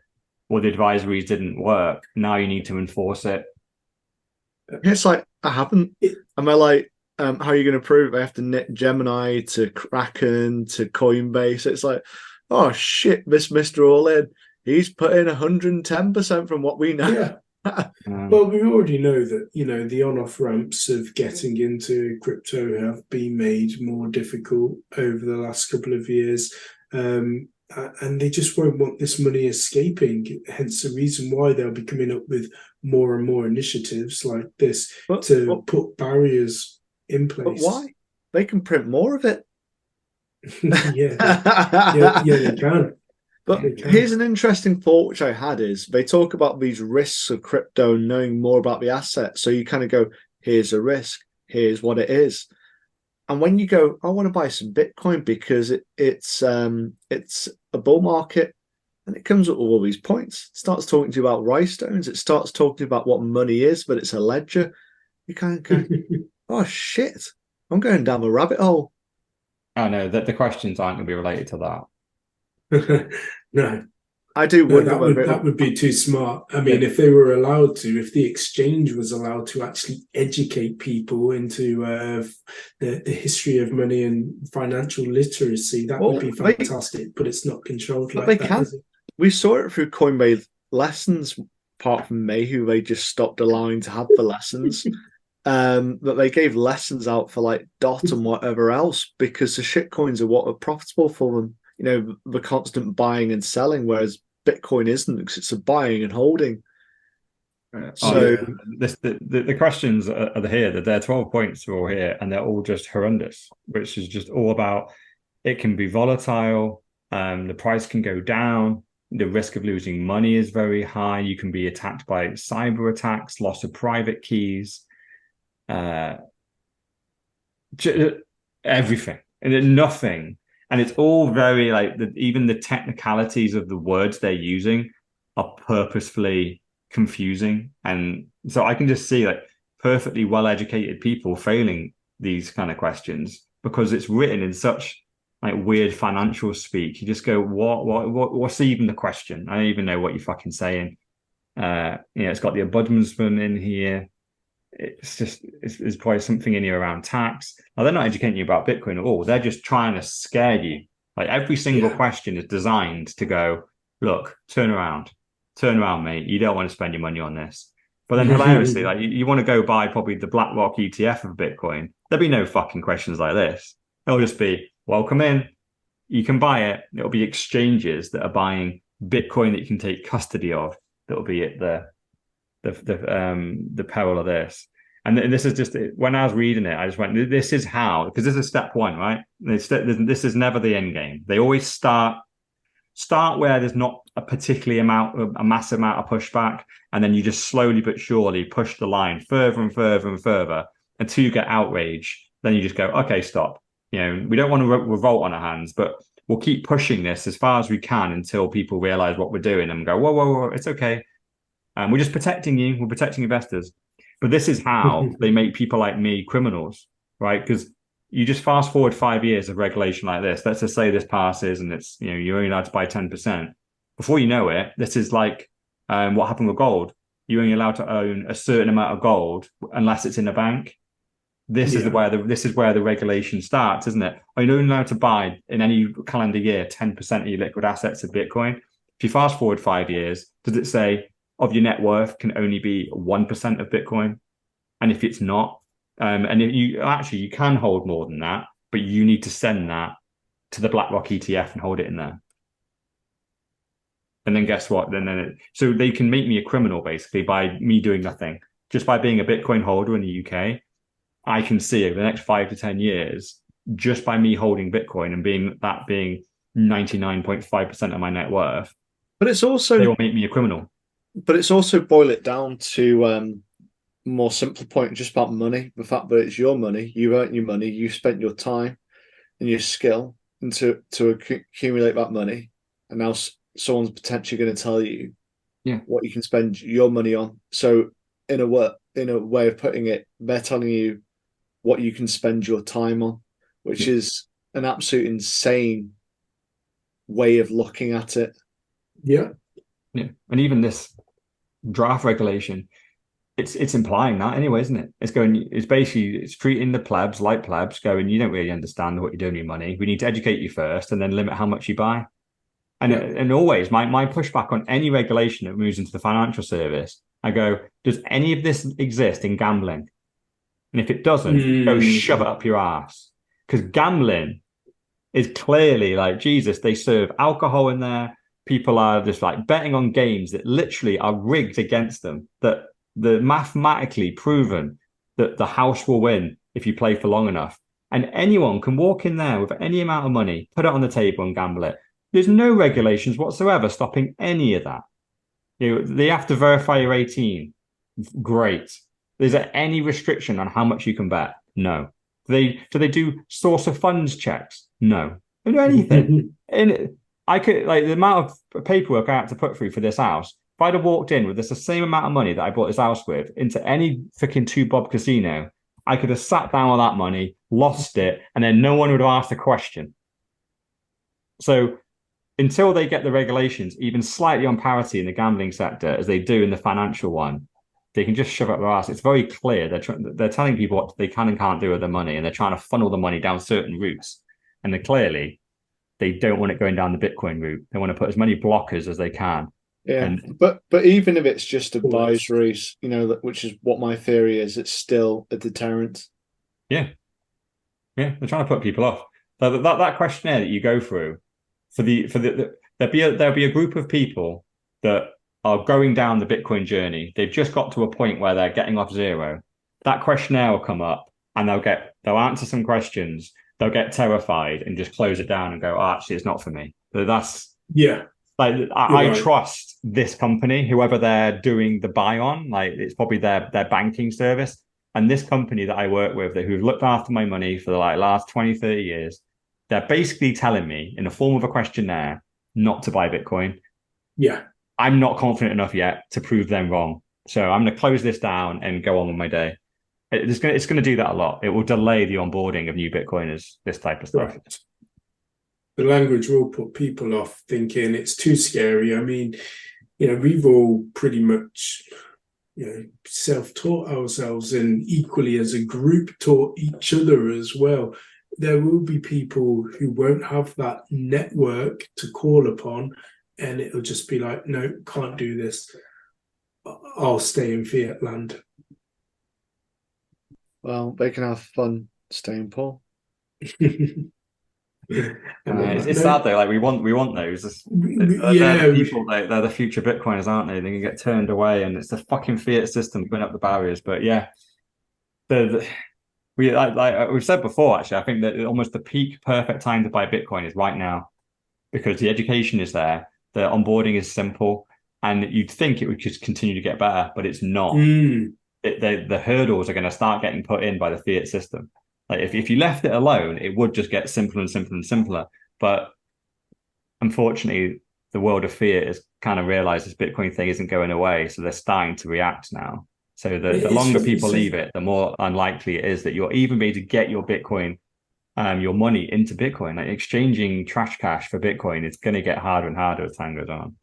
Speaker 3: "Well, the advisories didn't work. Now you need to enforce it."
Speaker 2: It's like, I haven't. Am I like, how are you going to prove it? I have to knit Gemini to Kraken to Coinbase. It's like, oh shit, this Mr. All-In, he's put in 110% from what we know.
Speaker 1: Yeah. Well, we already know that, the on-off ramps of getting into crypto have been made more difficult over the last couple of years. And they just won't want this money escaping. Hence the reason why they'll be coming up with more and more initiatives like this to put barriers in place.
Speaker 2: But why? They can print more of it.
Speaker 1: yeah, they can.
Speaker 2: But here's an interesting thought which I had is they talk about these risks of crypto and knowing more about the asset. So you kind of go, here's a risk, here's what it is. And when you go, I want to buy some Bitcoin because it's a bull market, and it comes up with all these points. It starts talking to you about rhinestones. It starts talking about what money is, but it's a ledger. You kind of go, oh shit, I'm going down the rabbit hole.
Speaker 3: I know that the questions aren't going to be related to that.
Speaker 1: No,
Speaker 2: I do wonder
Speaker 1: that would be too smart. I mean, if they were allowed to, if the exchange was allowed to actually educate people into the history of money and financial literacy, that would be fantastic. But it's not controlled like that.
Speaker 2: Can. We saw it through Coinbase lessons. Apart from Mayhew, they just stopped allowing to have the lessons. That they gave lessons out for like DOT and whatever else because the shit coins are what are profitable for them. The constant buying and selling, whereas Bitcoin isn't, because it's a buying and holding.
Speaker 3: The questions are here. Their 12 points are all here, and they're all just horrendous, which is just all about it can be volatile, the price can go down, the risk of losing money is very high, you can be attacked by cyber attacks, loss of private keys, everything, and then nothing. And it's all very even the technicalities of the words they're using are purposefully confusing. And so I can just see perfectly well-educated people failing these kind of questions because it's written in such weird financial speak. You just go, what's even the question? I don't even know what you're fucking saying. It's got the ombudsman in here. It's probably something in here around tax. Now, they're not educating you about Bitcoin at all. They're just trying to scare you. Every single question is designed to go, look, turn around, mate. You don't want to spend your money on this. But then hilariously, you want to go buy probably the BlackRock ETF of Bitcoin. There'll be no fucking questions like this. It'll just be, welcome in. You can buy it. It'll be exchanges that are buying Bitcoin that you can take custody of. That'll be at the peril of this. And this is just, when I was reading it, I just went, this is how, because this is step one, right? This is never the end game. They always start where there's not a massive amount of pushback, and then you just slowly but surely push the line further and further and further until you get outrage. Then you just go, okay, stop. We don't want to revolt on our hands, but we'll keep pushing this as far as we can until people realize what we're doing and go, whoa, it's okay. We're just protecting you. We're protecting investors. But this is how they make people like me criminals, right? Because you just fast forward 5 years of regulation like this. Let's just say this passes and it's, you're only allowed to buy 10%. Before you know it, this is like what happened with gold. You're only allowed to own a certain amount of gold unless it's in a bank. This is where the regulation starts, isn't it? Are you only allowed to buy in any calendar year 10% of your liquid assets of Bitcoin? If you fast forward 5 years, does it say of your net worth can only be 1% of Bitcoin? And if it's not, and if you can hold more than that, but you need to send that to the BlackRock ETF and hold it in there. And then guess what? So they can make me a criminal basically by me doing nothing. Just by being a Bitcoin holder in the UK, I can see over the next 5 to 10 years, just by me holding Bitcoin and being 99.5% of my net worth,
Speaker 2: But it's also
Speaker 3: they will make me a criminal.
Speaker 2: But it's also boil it down to more simple point, just about money. The fact that it's your money, you earned your money, you spent your time and your skill to accumulate that money, and now someone's potentially going to tell you what you can spend your money on. So in a way of putting it, they're telling you what you can spend your time on, which is an absolute insane way of looking at it.
Speaker 1: Yeah.
Speaker 3: And even this draft regulation, it's implying that anyway, isn't it? It's treating the plebs like plebs, going, you don't really understand what you're doing with your money. We need to educate you first and then limit how much you buy. And always my pushback on any regulation that moves into the financial service, I go, does any of this exist in gambling? And if it doesn't, go shove it up your ass. Because gambling is clearly like, Jesus, they serve alcohol in there. People are just like betting on games that literally are rigged against them, that the mathematically proven that the house will win if you play for long enough. And anyone can walk in there with any amount of money, put it on the table and gamble it. There's no regulations whatsoever stopping any of that. They have to verify you're 18. Great. Is there any restriction on how much you can bet? No. Do they do source of funds checks? No. They don't do anything. And I could, like, the amount of paperwork I had to put through for this house, if I'd have walked in with the same amount of money that I bought this house with into any freaking 2-bob casino, I could have sat down with that money, lost it, and then no one would have asked a question. So until they get the regulations even slightly on parity in the gambling sector as they do in the financial one, they can just shove up their ass. It's very clear. They're telling people what they can and can't do with their money, and they're trying to funnel the money down certain routes. And they don't want it going down the Bitcoin route. They want to put as many blockers as they can.
Speaker 2: Yeah, but even if it's just advisories, which is what my theory is, it's still a deterrent.
Speaker 3: Yeah, they're trying to put people off. That questionnaire that you go through there'll be a group of people that are going down the Bitcoin journey. They've just got to a point where they're getting off zero. That questionnaire will come up, and they'll answer some questions. They'll get terrified and just close it down and go, oh, actually, it's not for me. But I trust this company, whoever they're doing the buy on, like it's probably their banking service. And this company that I work with, who've looked after my money for the last 20, 30 years, they're basically telling me in the form of a questionnaire not to buy Bitcoin.
Speaker 1: Yeah.
Speaker 3: I'm not confident enough yet to prove them wrong. So I'm going to close this down and go on with my day. It's going to do that a lot. It will delay the onboarding of new Bitcoiners, this type of stuff.
Speaker 1: Right. The language will put people off, thinking it's too scary. I mean, we've all pretty much, self-taught ourselves, and equally as a group taught each other as well. There will be people who won't have that network to call upon, and it'll just be like, no, can't do this. I'll stay in fiat land.
Speaker 2: Well, they can have fun staying poor.
Speaker 3: It's sad though. Like we want those. They're the people. They're the future Bitcoiners, aren't they? They can get turned away, and it's the fucking fiat system putting up the barriers. But yeah, we've said before. Actually, I think that almost the peak perfect time to buy Bitcoin is right now, because the education is there, the onboarding is simple, and you'd think it would just continue to get better, but it's not. The hurdles are going to start getting put in by the fiat system. Like if you left it alone, it would just get simpler and simpler and simpler. But unfortunately, the world of fiat has kind of realized this Bitcoin thing isn't going away, so they're starting to react now. So the longer people leave it, the more unlikely it is that you'll even be able to get your Bitcoin, your money into Bitcoin. Like exchanging trash cash for Bitcoin, it's going to get harder and harder as time goes on.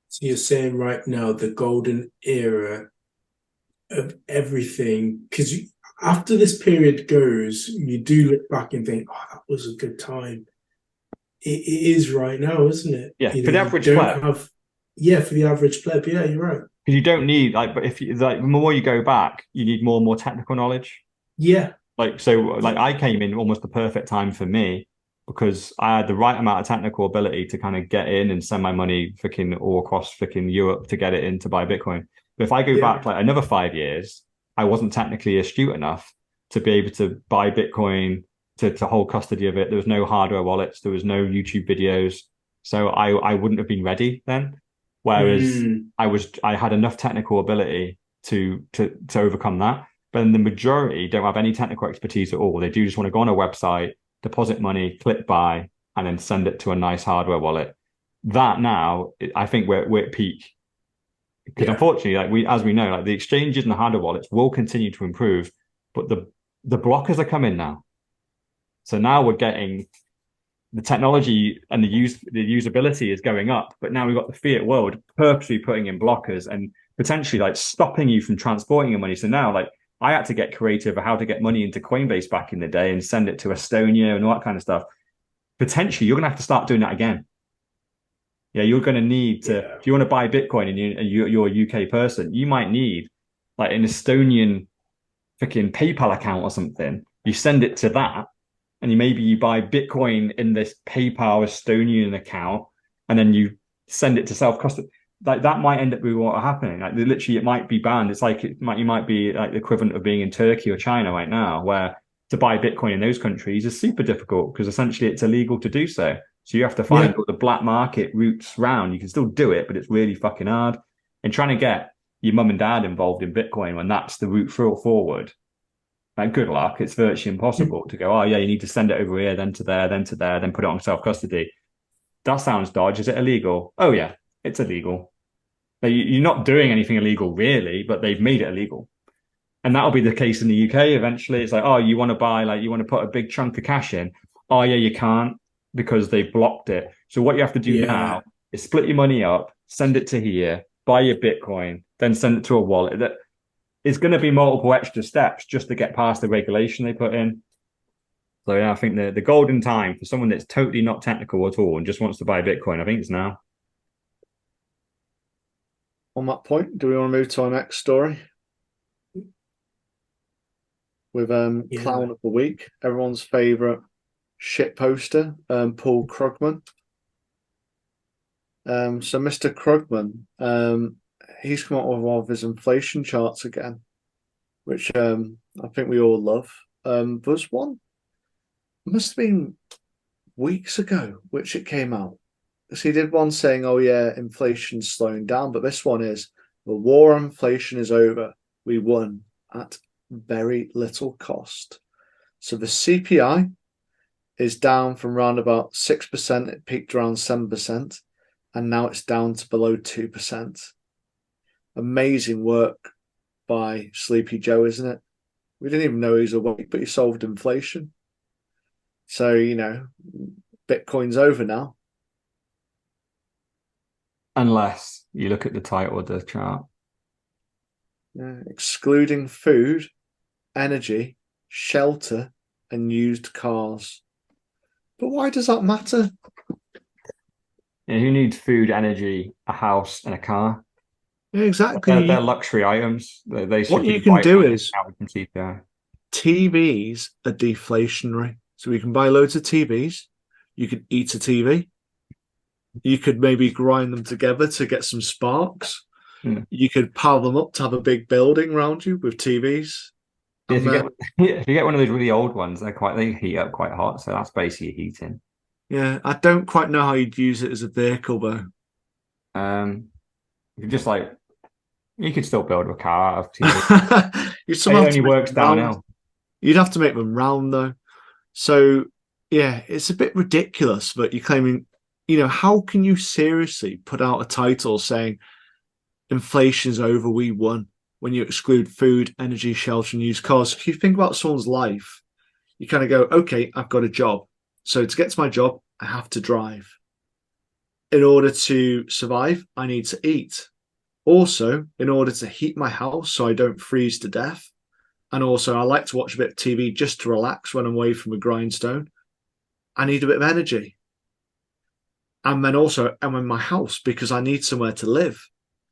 Speaker 1: So you're saying right now the golden era of everything, because after this period goes, you do look back and think, oh, that was a good time. It is right now, isn't it?
Speaker 3: Yeah, for the average pleb.
Speaker 1: For the average pleb. Yeah, you're right.
Speaker 3: Because you don't need but if you the more you go back, you need more and more technical knowledge.
Speaker 1: Yeah.
Speaker 3: I came in almost the perfect time for me, because I had the right amount of technical ability to kind of get in and send my money freaking all across freaking Europe to get it in to buy Bitcoin. But if I go back like another 5 years, I wasn't technically astute enough to be able to buy Bitcoin, to hold custody of it. There was no hardware wallets, there was no YouTube videos. So I wouldn't have been ready then. Whereas I had enough technical ability to overcome that. But then the majority don't have any technical expertise at all. They do just want to go on a website, deposit money, click buy, and then send it to a nice hardware wallet. That now, I think we're at peak. Because unfortunately, like as we know, like the exchanges and the hardware wallets will continue to improve, but the blockers are coming now. So now we're getting the technology and the usability is going up, but now we've got the fiat world purposely putting in blockers and potentially like stopping you from transporting your money. So now, like, I had to get creative about how to get money into Coinbase back in the day and send it to Estonia and all that kind of stuff. Potentially, you're going to have to start doing that again. Yeah, you're going to need to, if you want to buy Bitcoin and you're a UK person, you might need like an Estonian freaking PayPal account or something. You send it to that, and maybe you buy Bitcoin in this PayPal Estonian account, and then you send it to self-custody. Like that might end up being what happening. Like literally, it might be banned. It's like you might be like the equivalent of being in Turkey or China right now, where to buy Bitcoin in those countries is super difficult because essentially it's illegal to do so. So you have to find all the black market routes round. You can still do it, but it's really fucking hard. And trying to get your mum and dad involved in Bitcoin when that's the route forward, like good luck. It's virtually impossible to go, oh yeah, you need to send it over here, then to there, then to there, then put it on self-custody. That sounds dodgy. Is it illegal? Oh yeah, it's illegal. You're not doing anything illegal really, but they've made it illegal. And that'll be the case in the UK eventually. It's like, oh, you want to buy, like, you want to put a big chunk of cash in. Oh yeah, you can't because they've blocked it. So what you have to do now is split your money up, send it to here, buy your Bitcoin, then send it to a wallet. That is going to be multiple extra steps just to get past the regulation they put in. So yeah, I think the golden time for someone that's totally not technical at all and just wants to buy Bitcoin, I think it's now.
Speaker 2: On that point, do we want to move to our next story? With Clown of the Week, everyone's favourite shit poster, Paul Krugman. So Mr. Krugman, he's come up with one of his inflation charts again, which I think we all love. There's one, must have been weeks ago, which it came out. So he did one saying, oh yeah, inflation's slowing down, but this one is, the war on inflation is over. We won at very little cost. So the CPI is down from around about 6%. It peaked around 7%, and now it's down to below 2%. Amazing work by Sleepy Joe, isn't it? We didn't even know he was awake, but he solved inflation. So, you know, Bitcoin's over now.
Speaker 3: Unless you look at the title of the chart.
Speaker 2: Yeah, excluding food, energy, shelter, and used cars. But why does that matter?
Speaker 3: Yeah, who needs food, energy, a house, and a car?
Speaker 2: Yeah, exactly.
Speaker 3: They're luxury items. They should
Speaker 2: what
Speaker 3: be
Speaker 2: you can do is
Speaker 3: CPI.
Speaker 2: TVs are deflationary. So we can buy loads of TVs. You could eat a TV. You could maybe grind them together to get some sparks. You could power them up to have a big building around you with TVs.
Speaker 3: Yeah, if you get one of those really old ones, they heat up quite hot. So that's basically heating.
Speaker 2: Yeah, I don't quite know how you'd use it as a vehicle though.
Speaker 3: You just like you could still build a car out of TV.
Speaker 2: It
Speaker 3: only works downhill.
Speaker 2: You'd have to make them round though. So yeah, it's a bit ridiculous that you're claiming, you know, how can you seriously put out a title saying inflation's over, we won, when you exclude food, energy, shelter, and used cars? If you think about someone's life, you kind of go, okay, I've got a job. So to get to my job, I have to drive. In order to survive, I need to eat. Also, in order to heat my house so I don't freeze to death. And also, I like to watch a bit of TV just to relax when I'm away from a grindstone. I need a bit of energy. And then also, I'm in my house because I need somewhere to live.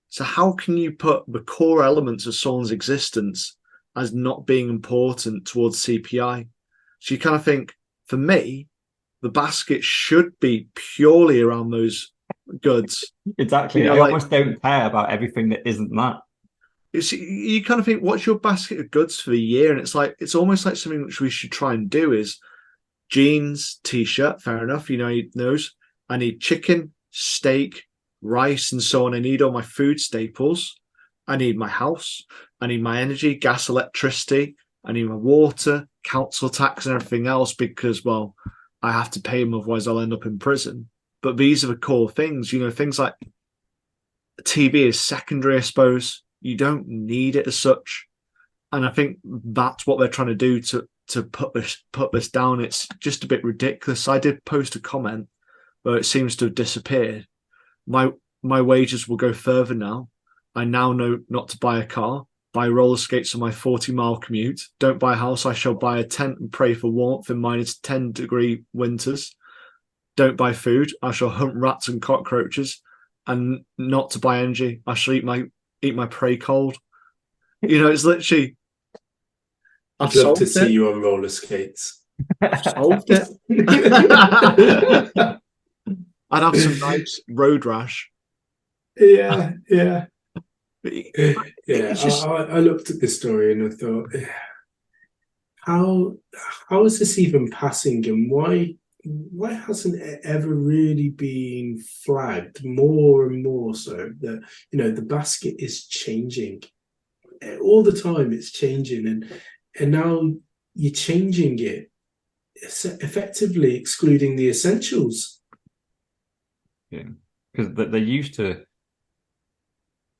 Speaker 2: So how can you put the core elements of someone's existence as not being important towards CPI? So you kind of think, for me, the basket should be purely around those goods.
Speaker 3: Exactly.
Speaker 2: You know,
Speaker 3: I
Speaker 2: like-
Speaker 3: almost don't care about everything that isn't that.
Speaker 2: You kind of think, what's your basket of goods for the year? And it's almost like something which we should try and do is jeans, t-shirt, fair enough. You know, I need those. I need chicken, steak, rice, and so on. I need all my food staples. I need my house. I need my energy, gas, electricity. I need my water, council tax, and everything else because, well, I have to pay them, otherwise I'll end up in prison. But these are the core things. You know, things like TV is secondary, I suppose. You don't need it as such. And I think that's what they're trying to do to put this down. It's just a bit ridiculous. I did post a comment, but it seems to have disappeared. My wages will go further now. I now know not to buy a car, buy roller skates on my 40-mile commute. Don't buy a house. I shall buy a tent and pray for warmth in -10-degree winters. Don't buy food. I shall hunt rats and cockroaches. And not to buy energy. I shall eat my prey cold. You know, it's literally.
Speaker 1: I'd love to see you on roller skates.
Speaker 2: I've solved it. I'd have some nice road rash.
Speaker 1: Yeah.
Speaker 2: Just...
Speaker 1: I looked at this story and I thought, how is this even passing, and why hasn't it ever really been flagged more and more so that, you know, the basket is changing all the time? It's changing, and now you're changing it, effectively excluding the essentials.
Speaker 3: Yeah, because they used to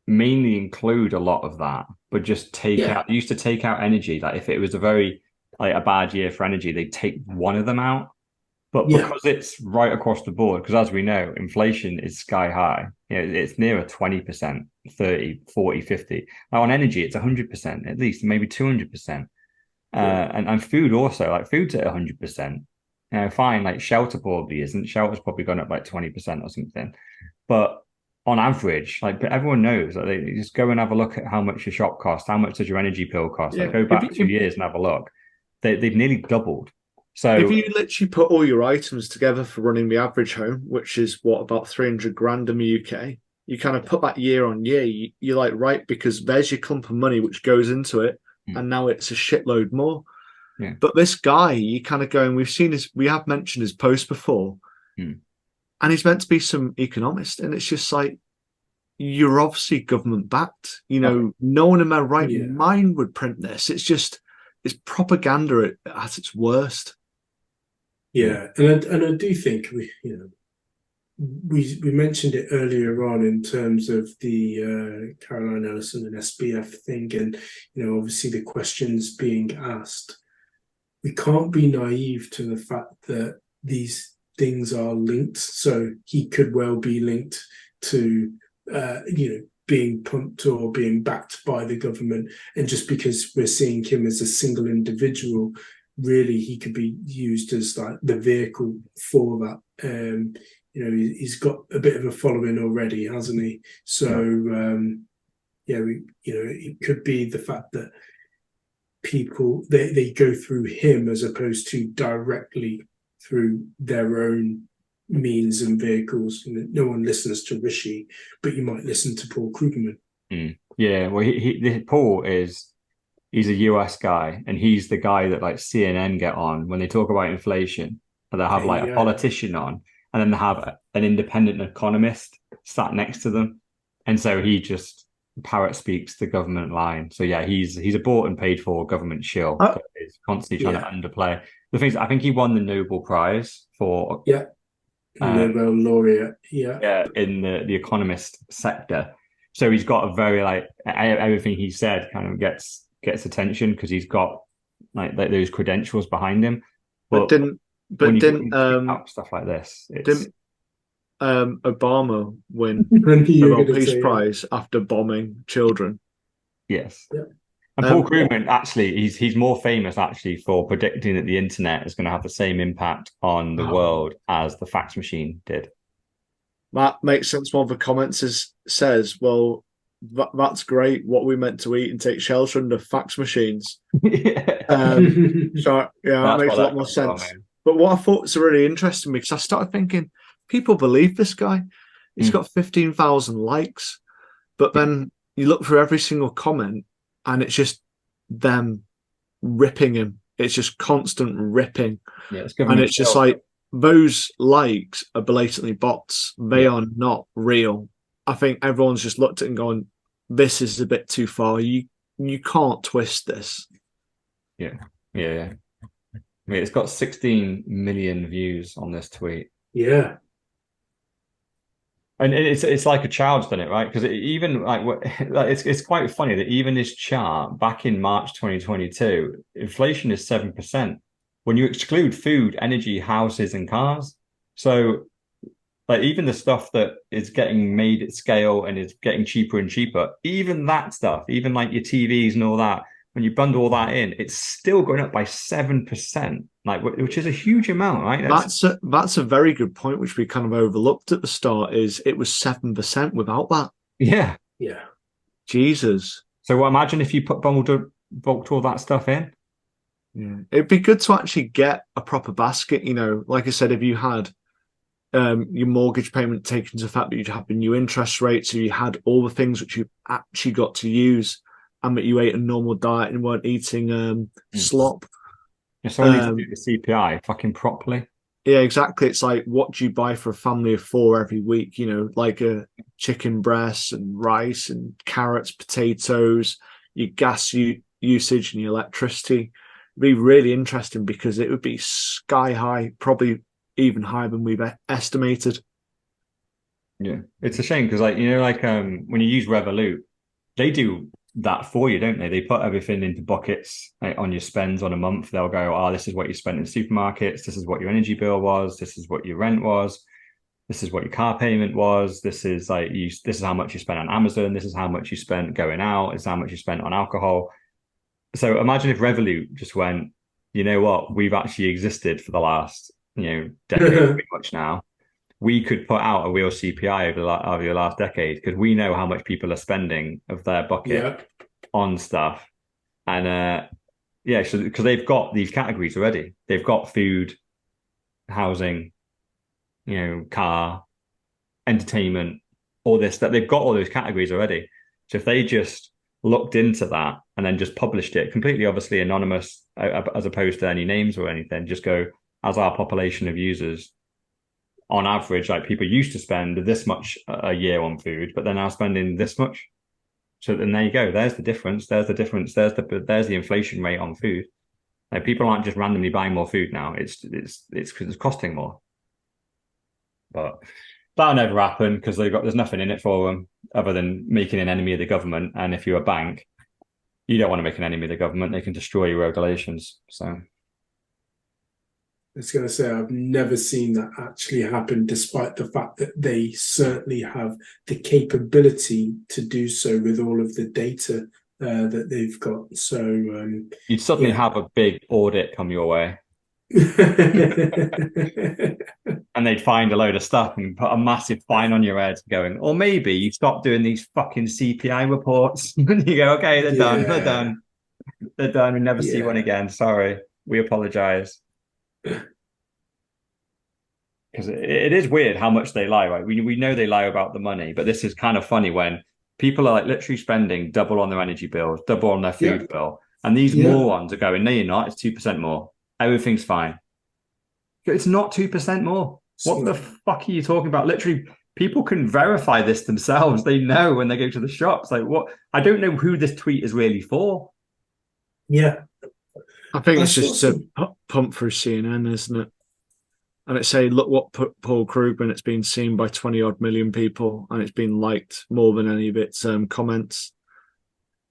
Speaker 3: mainly include a lot of that, but just used to take out energy. Like if it was a bad year for energy, they'd take one of them out. But because it's right across the board, because as we know, inflation is sky high. You know, it's nearer 20%, 30, 40, 50. Now on energy, it's 100% at least, maybe 200%. And food also, like food's at 100%. Fine, like shelter probably isn't. Shelter's probably gone up like 20% or something. But on average, like everyone knows that they just go and have a look at how much your shop costs, how much does your energy bill cost. Like go back 2 years and have a look. They've nearly doubled. So
Speaker 2: if you literally put all your items together for running the average home, which is about 300 grand in the UK, you kind of put that year on year, you're like, right, because there's your clump of money which goes into it, and now it's a shitload more.
Speaker 3: Yeah.
Speaker 2: But this guy, you kind of go, and we have mentioned his post before, and he's meant to be some economist, and it's just like, you're obviously government backed. You know, no one in their right mind would print this. It's propaganda at its worst.
Speaker 1: Yeah, and I do think we mentioned it earlier on in terms of the Caroline Ellison and SBF thing, and you know, obviously the questions being asked. We can't be naive to the fact that these things are linked. So he could well be linked to being pumped or being backed by the government, and just because we're seeing him as a single individual, really he could be used as like the vehicle for that. He's got a bit of a following already, hasn't he? So it could be the fact that people they go through him as opposed to directly through their own means and vehicles. No one listens to Rishi, but you might listen to Paul Krugman.
Speaker 3: Yeah, well, Paul he's a US guy, and he's the guy that like CNN get on when they talk about inflation, and they'll have like a politician on, and then they have an independent economist sat next to them, and so he just parrot speaks the government line. So yeah, he's a bought and paid for government shill. He's constantly trying to underplay the things. I think he won the Nobel Prize for
Speaker 1: Nobel laureate.
Speaker 3: In the economist sector. So he's got a very like everything he said kind of gets attention because he's got like those credentials behind him. But didn't stuff like this?
Speaker 2: Didn't Obama win Nobel Peace Prize after bombing children?
Speaker 3: Yes. Yeah. And Paul Krugman, actually, he's more famous actually for predicting that the internet is going to have the same impact on the world as the fax machine did.
Speaker 2: That makes sense. One of the comments says, well, that's great. What we meant to eat and take shelter under fax machines. That makes a lot more sense. But what I thought was really interesting, because I started thinking, people believe this guy. He's got 15,000 likes, but then you look through every single comment, and it's just them ripping him. It's just constant ripping, and it's just like those likes are blatantly bots. They are not real. I think everyone's just looked at it and gone, "This is a bit too far. You can't twist this."
Speaker 3: Yeah. I mean, it's got 16 million views on this tweet.
Speaker 1: Yeah.
Speaker 3: And it's like a child's done it, right? Because even like it's quite funny that even this chart back in March 2022, inflation is 7% when you exclude food, energy, houses, and cars. So like even the stuff that is getting made at scale and is getting cheaper and cheaper, even that stuff, even like your TVs and all that, when you bundle all that in, it's still going up by 7%, like which is a huge amount, right?
Speaker 2: That's a very good point, which we kind of overlooked at the start. Is it was 7% without that?
Speaker 3: Yeah.
Speaker 2: Jesus.
Speaker 3: So imagine if you bulked all that stuff in.
Speaker 2: Yeah, it'd be good to actually get a proper basket. You know, like I said, if you had your mortgage payment taken into fact that you'd have the new interest rates, so you had all the things which you actually got to use, and that you ate a normal diet and weren't eating slop.
Speaker 3: So I need to do the CPI fucking properly.
Speaker 2: Yeah, exactly. It's like, what do you buy for a family of 4 every week? You know, like a chicken breast and rice and carrots, potatoes, your gas usage and your electricity. It'd be really interesting because it would be sky high, probably even higher than we've estimated.
Speaker 3: Yeah, it's a shame because, like, you know, like when you use Revolut, they do that for you, don't they? They put everything into buckets, like, on your spends on a month. They'll go, "Oh, this is what you spent in supermarkets. This is what your energy bill was. This is what your rent was. This is what your car payment was. This is like This is how much you spent on Amazon. This is how much you spent going out. This is how much you spent on alcohol." So imagine if Revolut just went, you know what? We've actually existed for the last, decade pretty much now. We could put out a real CPI over the last decade because we know how much people are spending of their bucket on stuff. And so because they've got these categories already. They've got food, housing, car, entertainment, all this, that they've got all those categories already. So if they just looked into that and then just published it completely, obviously anonymous, as opposed to any names or anything, just go, as our population of users, on average, like people used to spend this much a year on food, but they're now spending this much. So then there you go. There's the difference. There's the difference. There's the inflation rate on food. Like people aren't just randomly buying more food now. It's because it's costing more. But that'll never happen because there's nothing in it for them other than making an enemy of the government. And if you're a bank, you don't want to make an enemy of the government. They can destroy your regulations. So.
Speaker 1: I was going to say, I've never seen that actually happen, despite the fact that they certainly have the capability to do so with all of the data that they've got. So
Speaker 3: you'd suddenly have a big audit come your way. And they'd find a load of stuff and put a massive fine on your head going, or maybe you stop doing these fucking CPI reports. And you go, okay, they're done. They're done. We never see one again. Sorry. We apologize. Because it is weird how much they lie, right? We know they lie about the money, but this is kind of funny when people are like literally spending double on their energy bills, double on their food bill, and these morons are going, "No, you're not. It's 2% more. Everything's fine." It's not 2% more. What the fuck are you talking about? Literally, people can verify this themselves. They know when they go to the shops. Like, what? I don't know who this tweet is really for.
Speaker 1: Yeah.
Speaker 2: I think it's just to pump through CNN, isn't it? And it's saying, look what Paul Krugman, it's been seen by 20 odd million people and it's been liked more than any of its comments.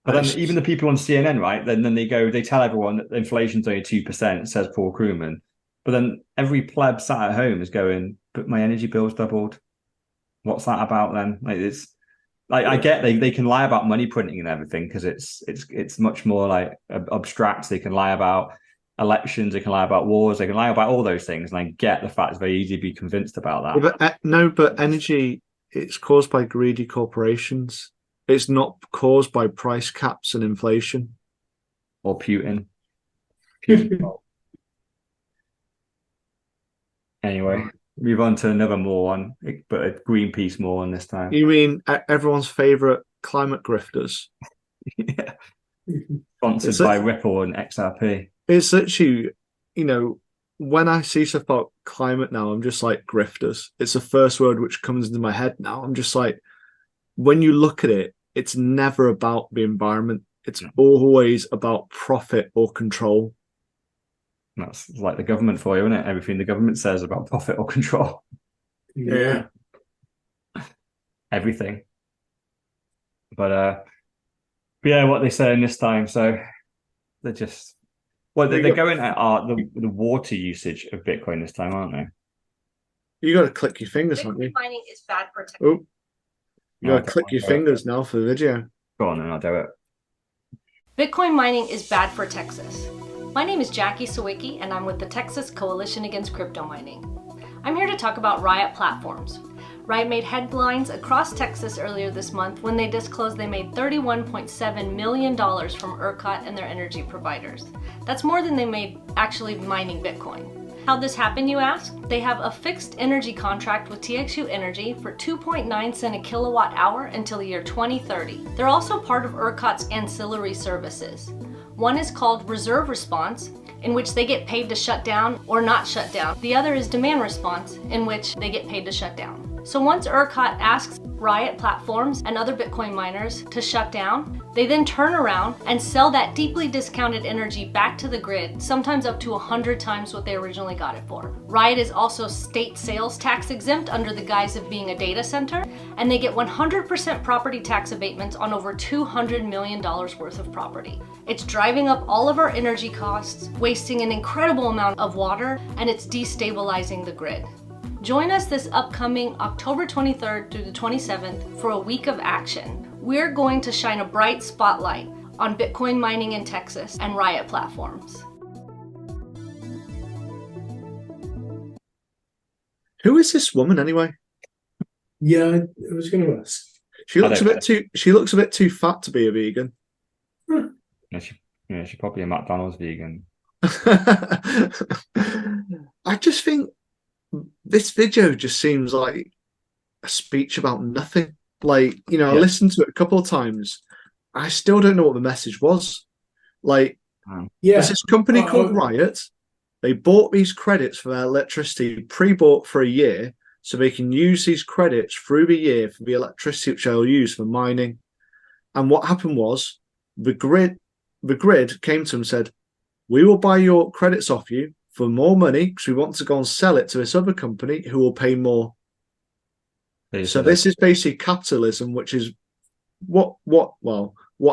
Speaker 3: But then even the people on CNN, right? Then they tell everyone that inflation's only 2%, says Paul Krugman. But then every pleb sat at home is going, but my energy bill's doubled. What's that about then? Like it's like I get they can lie about money printing and everything because it's much more like abstract. They can lie about elections, they can lie about wars, they can lie about all those things, and I get the fact it's very easy to be convinced about that.
Speaker 2: But energy, it's caused by greedy corporations. It's not caused by price caps and inflation.
Speaker 3: Or Putin. Anyway, move on to another moron, but a Greenpeace moron this time.
Speaker 2: You mean everyone's favorite climate grifters?
Speaker 3: Yeah. Sponsored by Ripple and XRP.
Speaker 2: It's literally, when I see stuff about climate now, I'm just like grifters. It's the first word which comes into my head now. I'm just like, when you look at it, it's never about the environment. It's always about profit or control.
Speaker 3: That's like the government for you, isn't it? Everything the government says about profit or control.
Speaker 1: Yeah.
Speaker 3: Everything. But yeah, what they say in this time. So they're just they're going at the water usage of Bitcoin this time, aren't they?
Speaker 2: You got to click your fingers, haven't you?
Speaker 4: Mining is bad for tech.
Speaker 2: Oh, you got to click your fingers now for the video.
Speaker 3: Go on, and I'll do it.
Speaker 4: Bitcoin mining is bad for Texas. My name is Jackie Sawicki, and I'm with the Texas Coalition Against Crypto Mining. I'm here to talk about Riot Platforms. Riot made headlines across Texas earlier this month when they disclosed they made $31.7 million from ERCOT and their energy providers. That's more than they made actually mining Bitcoin. How'd this happen, you ask? They have a fixed energy contract with TXU Energy for 2.9 cents a kilowatt hour until the year 2030. They're also part of ERCOT's ancillary services. One is called Reserve Response, in which they get paid to shut down or not shut down. The other is Demand Response, in which they get paid to shut down. So once ERCOT asks Riot Platforms and other Bitcoin miners to shut down, they then turn around and sell that deeply discounted energy back to the grid, sometimes up to 100 times what they originally got it for. Riot is also state sales tax exempt under the guise of being a data center, and they get 100% property tax abatements on over $200 million worth of property. It's driving up all of our energy costs, wasting an incredible amount of water, and it's destabilizing the grid. Join us this upcoming October 23rd through the 27th for a week of action. We're going to shine a bright spotlight on Bitcoin mining in Texas and Riot Platforms.
Speaker 2: Who is this woman anyway?
Speaker 1: Yeah, I was going to ask.
Speaker 2: She looks a bit too fat to be a vegan.
Speaker 3: She's probably a McDonald's vegan.
Speaker 2: I just think this video just seems like a speech about nothing. I listened to it a couple of times. I still don't know what the message was. There's this company called Riot. They bought these credits for their electricity, pre-bought for a year, so they can use these credits through the year for the electricity which they'll use for mining. And what happened was the grid came to them and said, "We will buy your credits off you for more money because we want to go and sell it to this other company who will pay more." So this is basically capitalism, which is what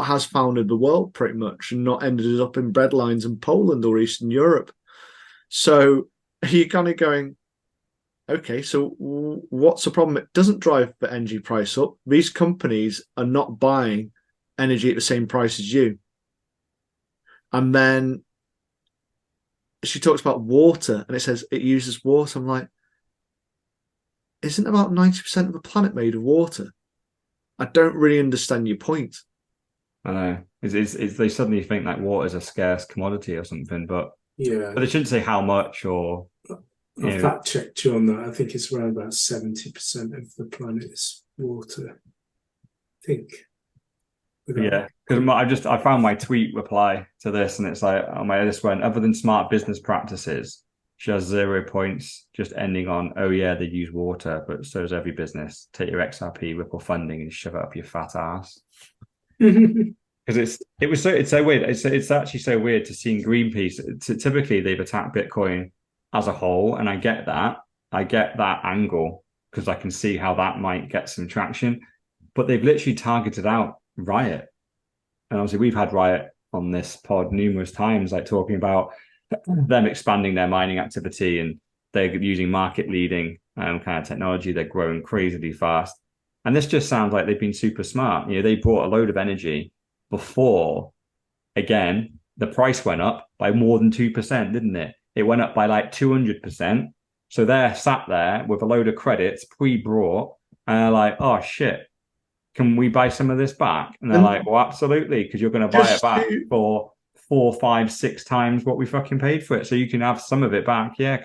Speaker 2: has founded the world pretty much, and not ended up in breadlines in Poland or Eastern Europe. So you're kind of going, okay, so what's the problem? It doesn't drive the energy price up. These companies are not buying energy at the same price as you. And then she talks about water, and it says it uses water. I'm like, isn't about 90% of the planet made of water? I don't really understand your point.
Speaker 3: I know. They suddenly think that water is a scarce commodity or something, but they shouldn't say how much or.
Speaker 1: I fact checked you on that. I think it's around about 70% of the planet is water. I think.
Speaker 3: Yeah, because I found my tweet reply to this, and it's like, this went, other than smart business practices, she has 0 points, just ending on, oh yeah, they use water, but so does every business. Take your XRP Ripple funding and shove it up your fat ass. Because it's so weird. It's actually so weird to see Greenpeace. Typically, they've attacked Bitcoin as a whole, and I get that angle because I can see how that might get some traction. But they've literally targeted out Riot, and obviously we've had Riot on this pod numerous times, like talking about them expanding their mining activity, and they're using market leading kind of technology. They're growing crazily fast, and this just sounds like they've been super smart. They bought a load of energy before, again, the price went up by more than 2%, didn't it? It went up by like 200%. So they're sat there with a load of credits pre-brought, and they're like, oh shit, can we buy some of this back? And they're like, well, absolutely, because you're going to buy it back for 4, 5, 6 times what we fucking paid for it. So you can have some of it back. Yeah.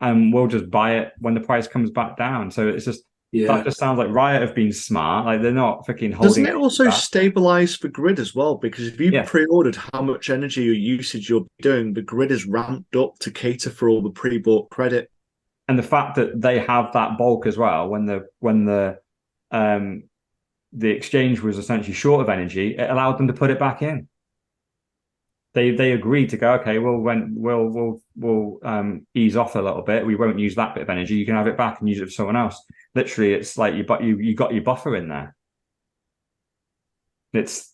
Speaker 3: and we'll just buy it when the price comes back down. So it's just that just sounds like Riot have been smart. Like they're not freaking holding.
Speaker 2: Doesn't it also stabilize the grid as well? Because if you pre-ordered how much energy or usage you're doing, the grid is ramped up to cater for all the pre-bought credit.
Speaker 3: And the fact that they have that bulk as well, when the exchange was essentially short of energy, it allowed them to put it back in. They agreed to go, okay, we'll ease off a little bit. We won't use that bit of energy. You can have it back and use it for someone else. Literally, it's like you got your buffer in there. It's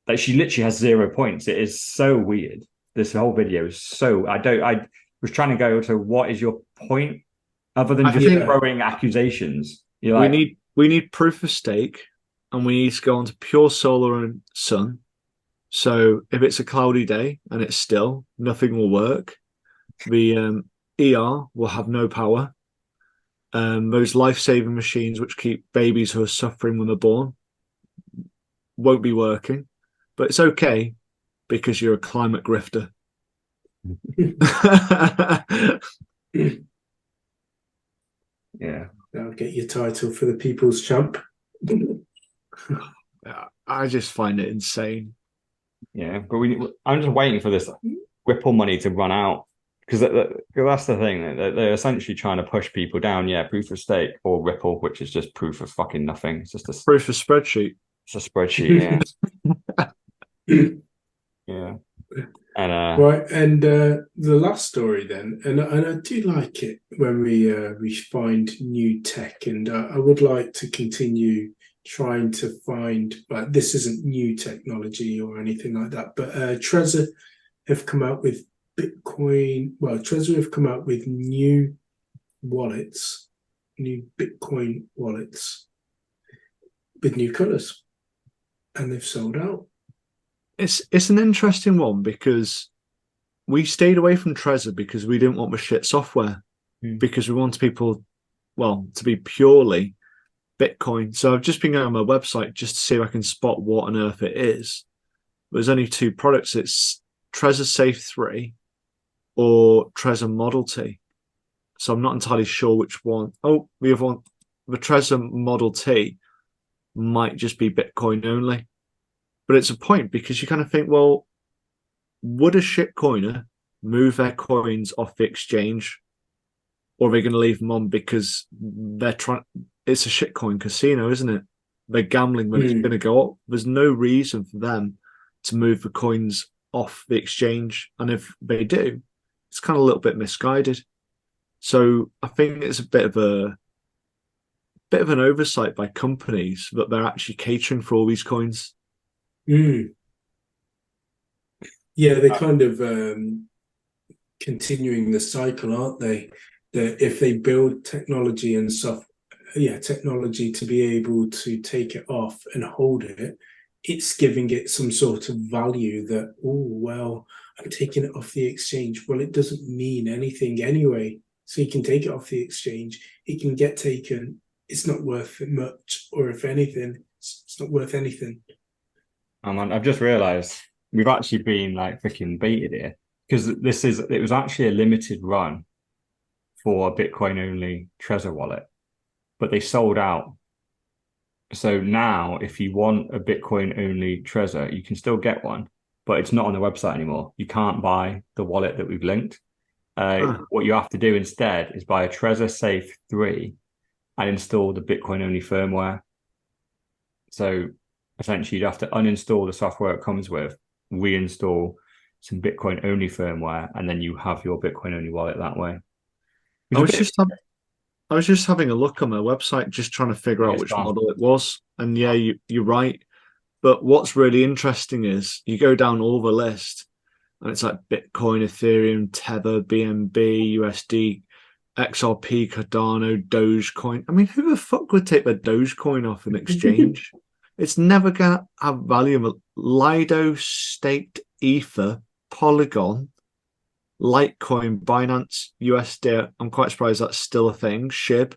Speaker 3: like she literally has 0 points. It is so weird. This whole video is so. I was trying to go to what is your point other than just throwing accusations.
Speaker 2: We need proof of stake, and we need to go onto pure solar and sun. So if it's a cloudy day and it's still, nothing will work. The ER will have no power. Those life-saving machines which keep babies who are suffering when they're born won't be working. But it's okay because you're a climate grifter.
Speaker 3: Yeah.
Speaker 1: That'll get your title for the People's Champ.
Speaker 2: I just find it insane.
Speaker 3: Yeah, but I'm just waiting for this Ripple money to run out, because that's the thing. They're essentially trying to push people down. Yeah, proof of stake or Ripple, which is just proof of fucking nothing. It's just a
Speaker 2: proof of spreadsheet.
Speaker 3: It's a spreadsheet. Yeah. Yeah. And
Speaker 1: right, and the last story then, and I do like it when we find new tech, and I would like to continue trying to find, like, this isn't new technology or anything like that, but Trezor have come out with Bitcoin. Well, Trezor have come out with new wallets, new Bitcoin wallets with new colors, and they've sold out.
Speaker 2: It's an interesting one, because we stayed away from Trezor because we didn't want the shit software, because we want people, to be purely Bitcoin. So I've just been going on my website just to see if I can spot what on earth it is. There's only two products. It's Trezor Safe 3 or Trezor Model T. So I'm not entirely sure which one. Oh, the other one, the Trezor Model T might just be Bitcoin only. But it's a point, because you kind of think, well, would a shitcoiner move their coins off the exchange, or are they going to leave them on because they're trying? It's a shitcoin casino, isn't it? They're gambling when it's going to go up. There's no reason for them to move the coins off the exchange, and if they do, it's kind of a little bit misguided. So I think it's a bit of an oversight by companies that they're actually catering for all these coins.
Speaker 1: Yeah, they're kind of continuing the cycle, aren't they? That if they build technology and technology to be able to take it off and hold it, it's giving it some sort of value that, I'm taking it off the exchange. Well, it doesn't mean anything anyway. So you can take it off the exchange. It can get taken. It's not worth much, or if anything, it's not worth anything.
Speaker 3: I've just realised we've actually been like freaking baited here, because it was actually a limited run for a Bitcoin only Trezor wallet, but they sold out. So now if you want a Bitcoin only Trezor, you can still get one, but it's not on the website anymore. You can't buy the wallet that we've linked. What you have to do instead is buy a Trezor Safe 3 and install the Bitcoin only firmware. So essentially, you'd have to uninstall the software it comes with, reinstall some Bitcoin only firmware, and then you have your Bitcoin only wallet that way.
Speaker 2: I was just having a look on my website, just trying to figure out which model it was. And yeah, you're right. But what's really interesting is you go down all the list, and it's like Bitcoin, Ethereum, Tether, BNB, USD, XRP, Cardano, Dogecoin. I mean, who the fuck would take their Dogecoin off an exchange? It's never going to have value. Lido, Staked, Ether, Polygon, Litecoin, Binance, USD. I'm quite surprised that's still a thing. SHIB,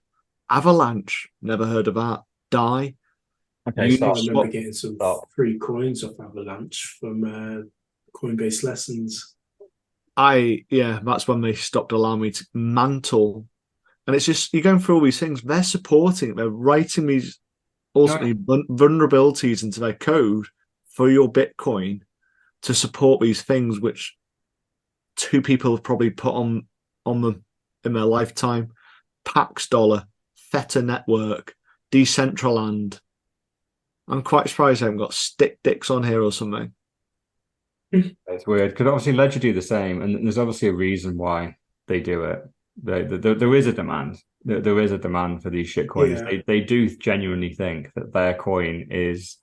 Speaker 2: Avalanche. Never heard of that. DAI.
Speaker 1: Okay, I remember getting some free coins off Avalanche from Coinbase Lessons.
Speaker 2: That's when they stopped allowing me to mantle. And it's just, you're going through all these things. They're supporting, they're writing these ultimately vulnerabilities into their code for your Bitcoin to support these things, which two people have probably put on them in their lifetime. Pax Dollar, Theta Network, Decentraland. I'm quite surprised I haven't got Stick Dicks on here or something.
Speaker 3: It's weird because obviously Ledger do the same, and there's obviously a reason why they do it. There is a demand. There is a demand for these shit coins.
Speaker 1: Yeah.
Speaker 3: They do genuinely think that their coin is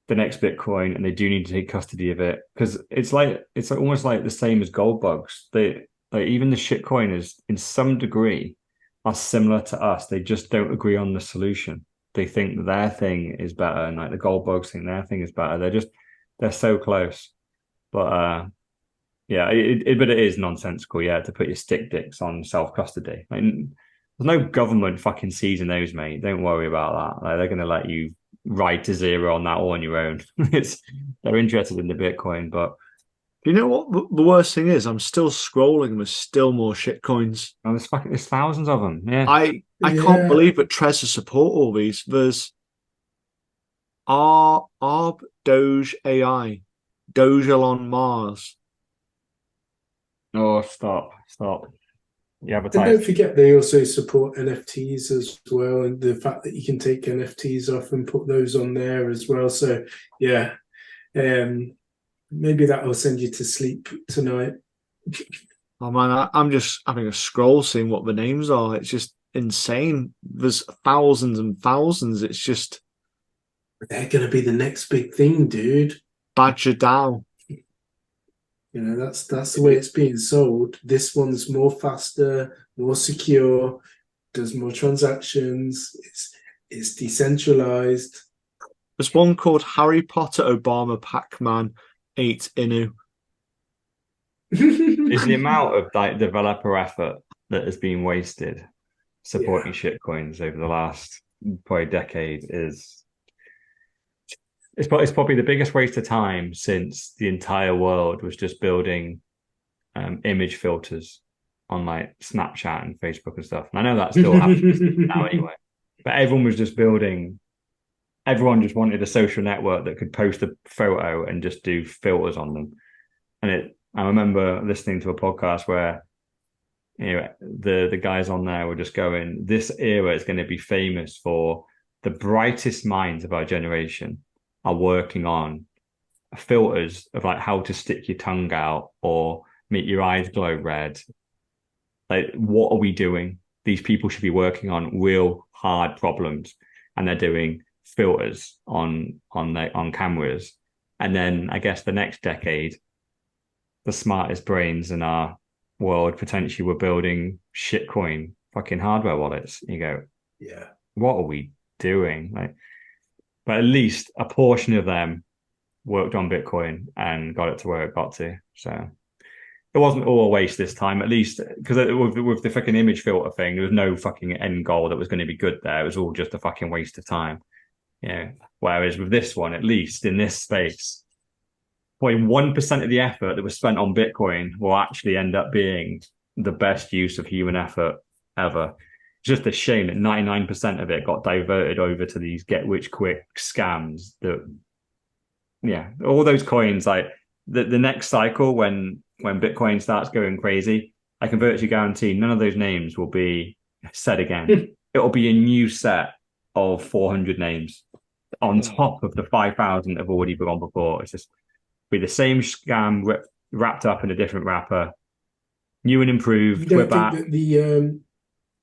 Speaker 3: the next Bitcoin, and they do need to take custody of it because it's almost like the same as gold bugs. Even the shit coin is in some degree are similar to us. They just don't agree on the solution. They think that their thing is better, and like the gold bugs think their thing is better. They're so close. But but it is nonsensical, to put your stick dicks on self-custody. Like, there's no government fucking seizing those, mate. Don't worry about that. Like, they're going to let you ride to zero on that all on your own. They're interested in the Bitcoin, but
Speaker 2: you know what the worst thing is? I'm still scrolling and there's still more shit coins.
Speaker 3: There's thousands of them. Yeah,
Speaker 2: I can't believe that Trezor support all these. There's Arb Doge AI, Dogelon Mars.
Speaker 3: Oh, stop. Yeah, but
Speaker 1: And don't forget, they also support NFTs as well, and the fact that you can take NFTs off and put those on there as well. So, yeah, maybe that will send you to sleep tonight.
Speaker 2: Oh man, I'm just having a scroll, seeing what the names are. It's just insane. There's thousands and thousands. It's just
Speaker 1: they're going to be the next big thing, dude.
Speaker 2: Badger DAO.
Speaker 1: You know, that's the way it's being sold. This one's more faster, more secure, does more transactions. It's decentralized.
Speaker 2: There's one called Harry Potter Obama Pac-Man 8 Inu.
Speaker 3: It's the amount of like developer effort that has been wasted supporting shitcoins over the last probably decade it's probably the biggest waste of time since the entire world was just building image filters on like Snapchat and Facebook and stuff. And I know that still happens now anyway. But everyone just wanted a social network that could post a photo and just do filters on them. And I remember listening to a podcast where the guys on there were just going, this era is going to be famous for the brightest minds of our generation are working on filters of like how to stick your tongue out or make your eyes glow red. Like, what are we doing? These people should be working on real hard problems, and they're doing filters on cameras. And then I guess the next decade, the smartest brains in our world potentially were building shitcoin fucking hardware wallets. You go,
Speaker 1: yeah,
Speaker 3: what are we doing? Like, but at least a portion of them worked on Bitcoin and got it to where it got to. So it wasn't all a waste this time, at least, because with the fucking image filter thing, there was no fucking end goal that was going to be good there. It was all just a fucking waste of time. Whereas with this one, at least in this space, 0.1% of the effort that was spent on Bitcoin will actually end up being the best use of human effort ever. It's just a shame that 99% of it got diverted over to these get-rich-quick scams. All those coins, like the next cycle when Bitcoin starts going crazy, I can virtually guarantee none of those names will be said again. It'll be a new set of 400 names on top of the 5,000 that have already been on before. It's just be the same scam wrapped up in a different wrapper, new and improved.
Speaker 1: You
Speaker 3: We're
Speaker 1: don't
Speaker 3: back.
Speaker 1: think that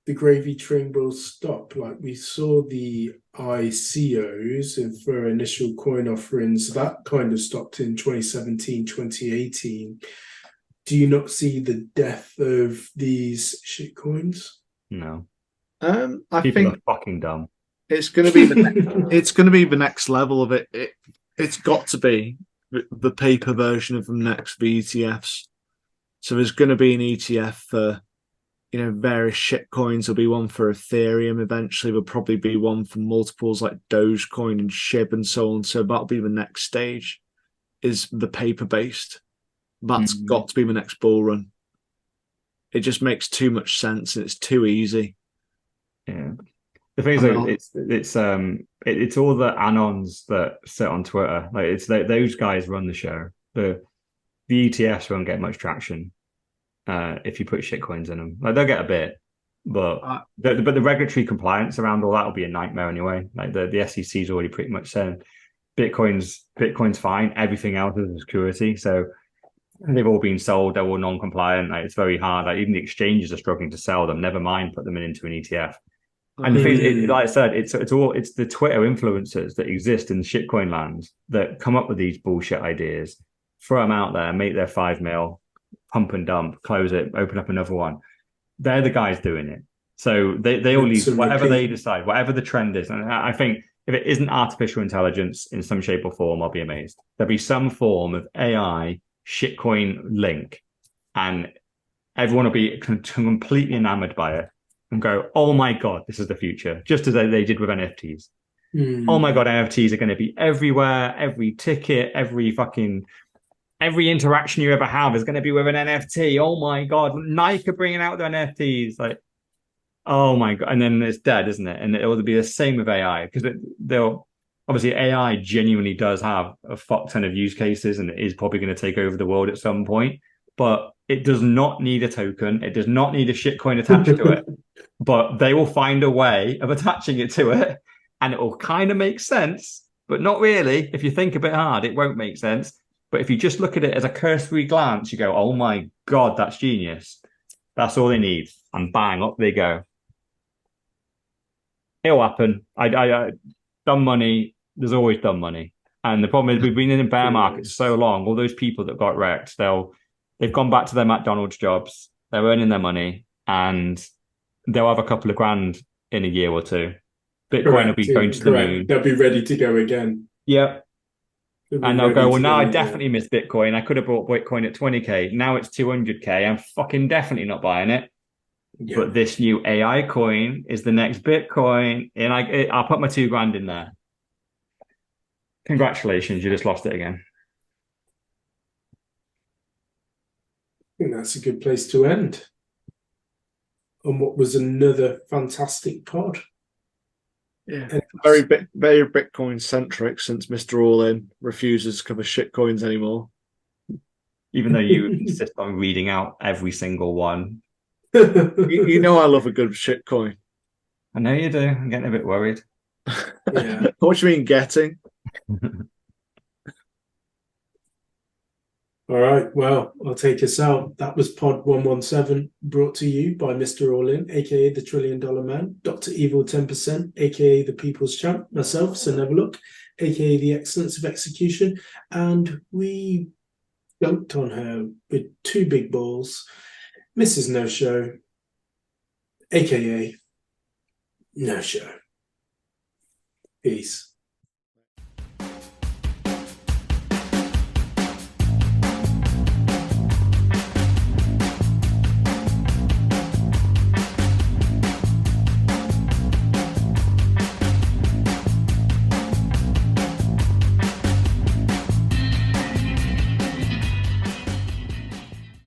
Speaker 1: the gravy train will stop? Like, we saw the ICOs and for initial coin offerings, that kind of stopped in 2017, 2018. Do you not see the death of these shit coins?
Speaker 3: No.
Speaker 2: I
Speaker 3: People
Speaker 2: think
Speaker 3: are fucking dumb.
Speaker 2: it's going to be the next level of it. It's got to be the paper version of the next ETFs. So there's going to be an ETF for various shit coins. There'll be one for Ethereum eventually. There'll probably be one for multiples like Dogecoin and SHIB and so on. So that'll be the next stage, is the paper based. That's got to be my next bull run. It just makes too much sense and it's too easy.
Speaker 3: Yeah. The thing is, it's all the anons that sit on Twitter. Like those guys run the show. The ETFs won't get much traction if you put shitcoins in them. Like they'll get a bit, but the regulatory compliance around all that will be a nightmare anyway. Like the SEC's already pretty much said Bitcoin's fine. Everything else is a security. So they've all been sold. They're all non-compliant. Like it's very hard. Like even the exchanges are struggling to sell them. Never mind put them into an ETF. And the thing is, like I said, it's the Twitter influencers that exist in the shitcoin land that come up with these bullshit ideas, throw them out there, make their 5 mil, pump and dump, close it, open up another one. They're the guys doing it. So they all leave whatever they decide, whatever the trend is. And I think if it isn't artificial intelligence in some shape or form, I'll be amazed. There'll be some form of AI shitcoin link, and everyone will be completely enamored by it. And go, oh my God, this is the future. Just as they did with NFTs. Oh my God, NFTs are going to be everywhere. Every ticket, every interaction you ever have is going to be with an NFT. Oh my God, Nike are bringing out their NFTs. Like, oh my God. And then it's dead, isn't it? And it will be the same with AI because they'll obviously AI genuinely does have a fuck ton of use cases and it is probably going to take over the world at some point. But it does not need a token. It does not need a shitcoin attached to it. But they will find a way of attaching it to it. And it will kind of make sense, but not really. If you think a bit hard, it won't make sense. But if you just look at it as a cursory glance, you go, oh my God, that's genius. That's all they need. And bang, up they go. It'll happen. I dumb money, there's always dumb money. And the problem is we've been in bear markets so long, all those people that got wrecked, they've gone back to their McDonald's jobs. They're earning their money and they'll have a couple of grand in a year or two. Bitcoin will be going to the moon.
Speaker 1: They'll be ready to go again.
Speaker 3: Yep. And they'll go, well, now I definitely missed Bitcoin. I could have bought Bitcoin at 20K. Now it's 200K. I'm fucking definitely not buying it. Yep. But this new AI coin is the next Bitcoin. And I'll put my $2,000 in there. Congratulations. You just lost it again.
Speaker 1: I think that's a good place to end. On what was another fantastic pod.
Speaker 2: Yeah, very Bitcoin centric since Mr. All In refuses to cover shitcoins anymore.
Speaker 3: Even though you insist on reading out every single one.
Speaker 2: you know I love a good shitcoin.
Speaker 3: I know you do. I'm getting a bit worried.
Speaker 1: Yeah.
Speaker 2: What do you mean getting?
Speaker 1: All right, well, I'll take us out. That was Pod 117, brought to you by Mr. All In, aka the $1 Trillion Man, Dr. Evil 10%, aka the People's Champ, myself, Sir Neverlook, aka the Excellence of Execution, and we dunked on her with 2 big balls, Mrs. No Show, aka No Show. Peace.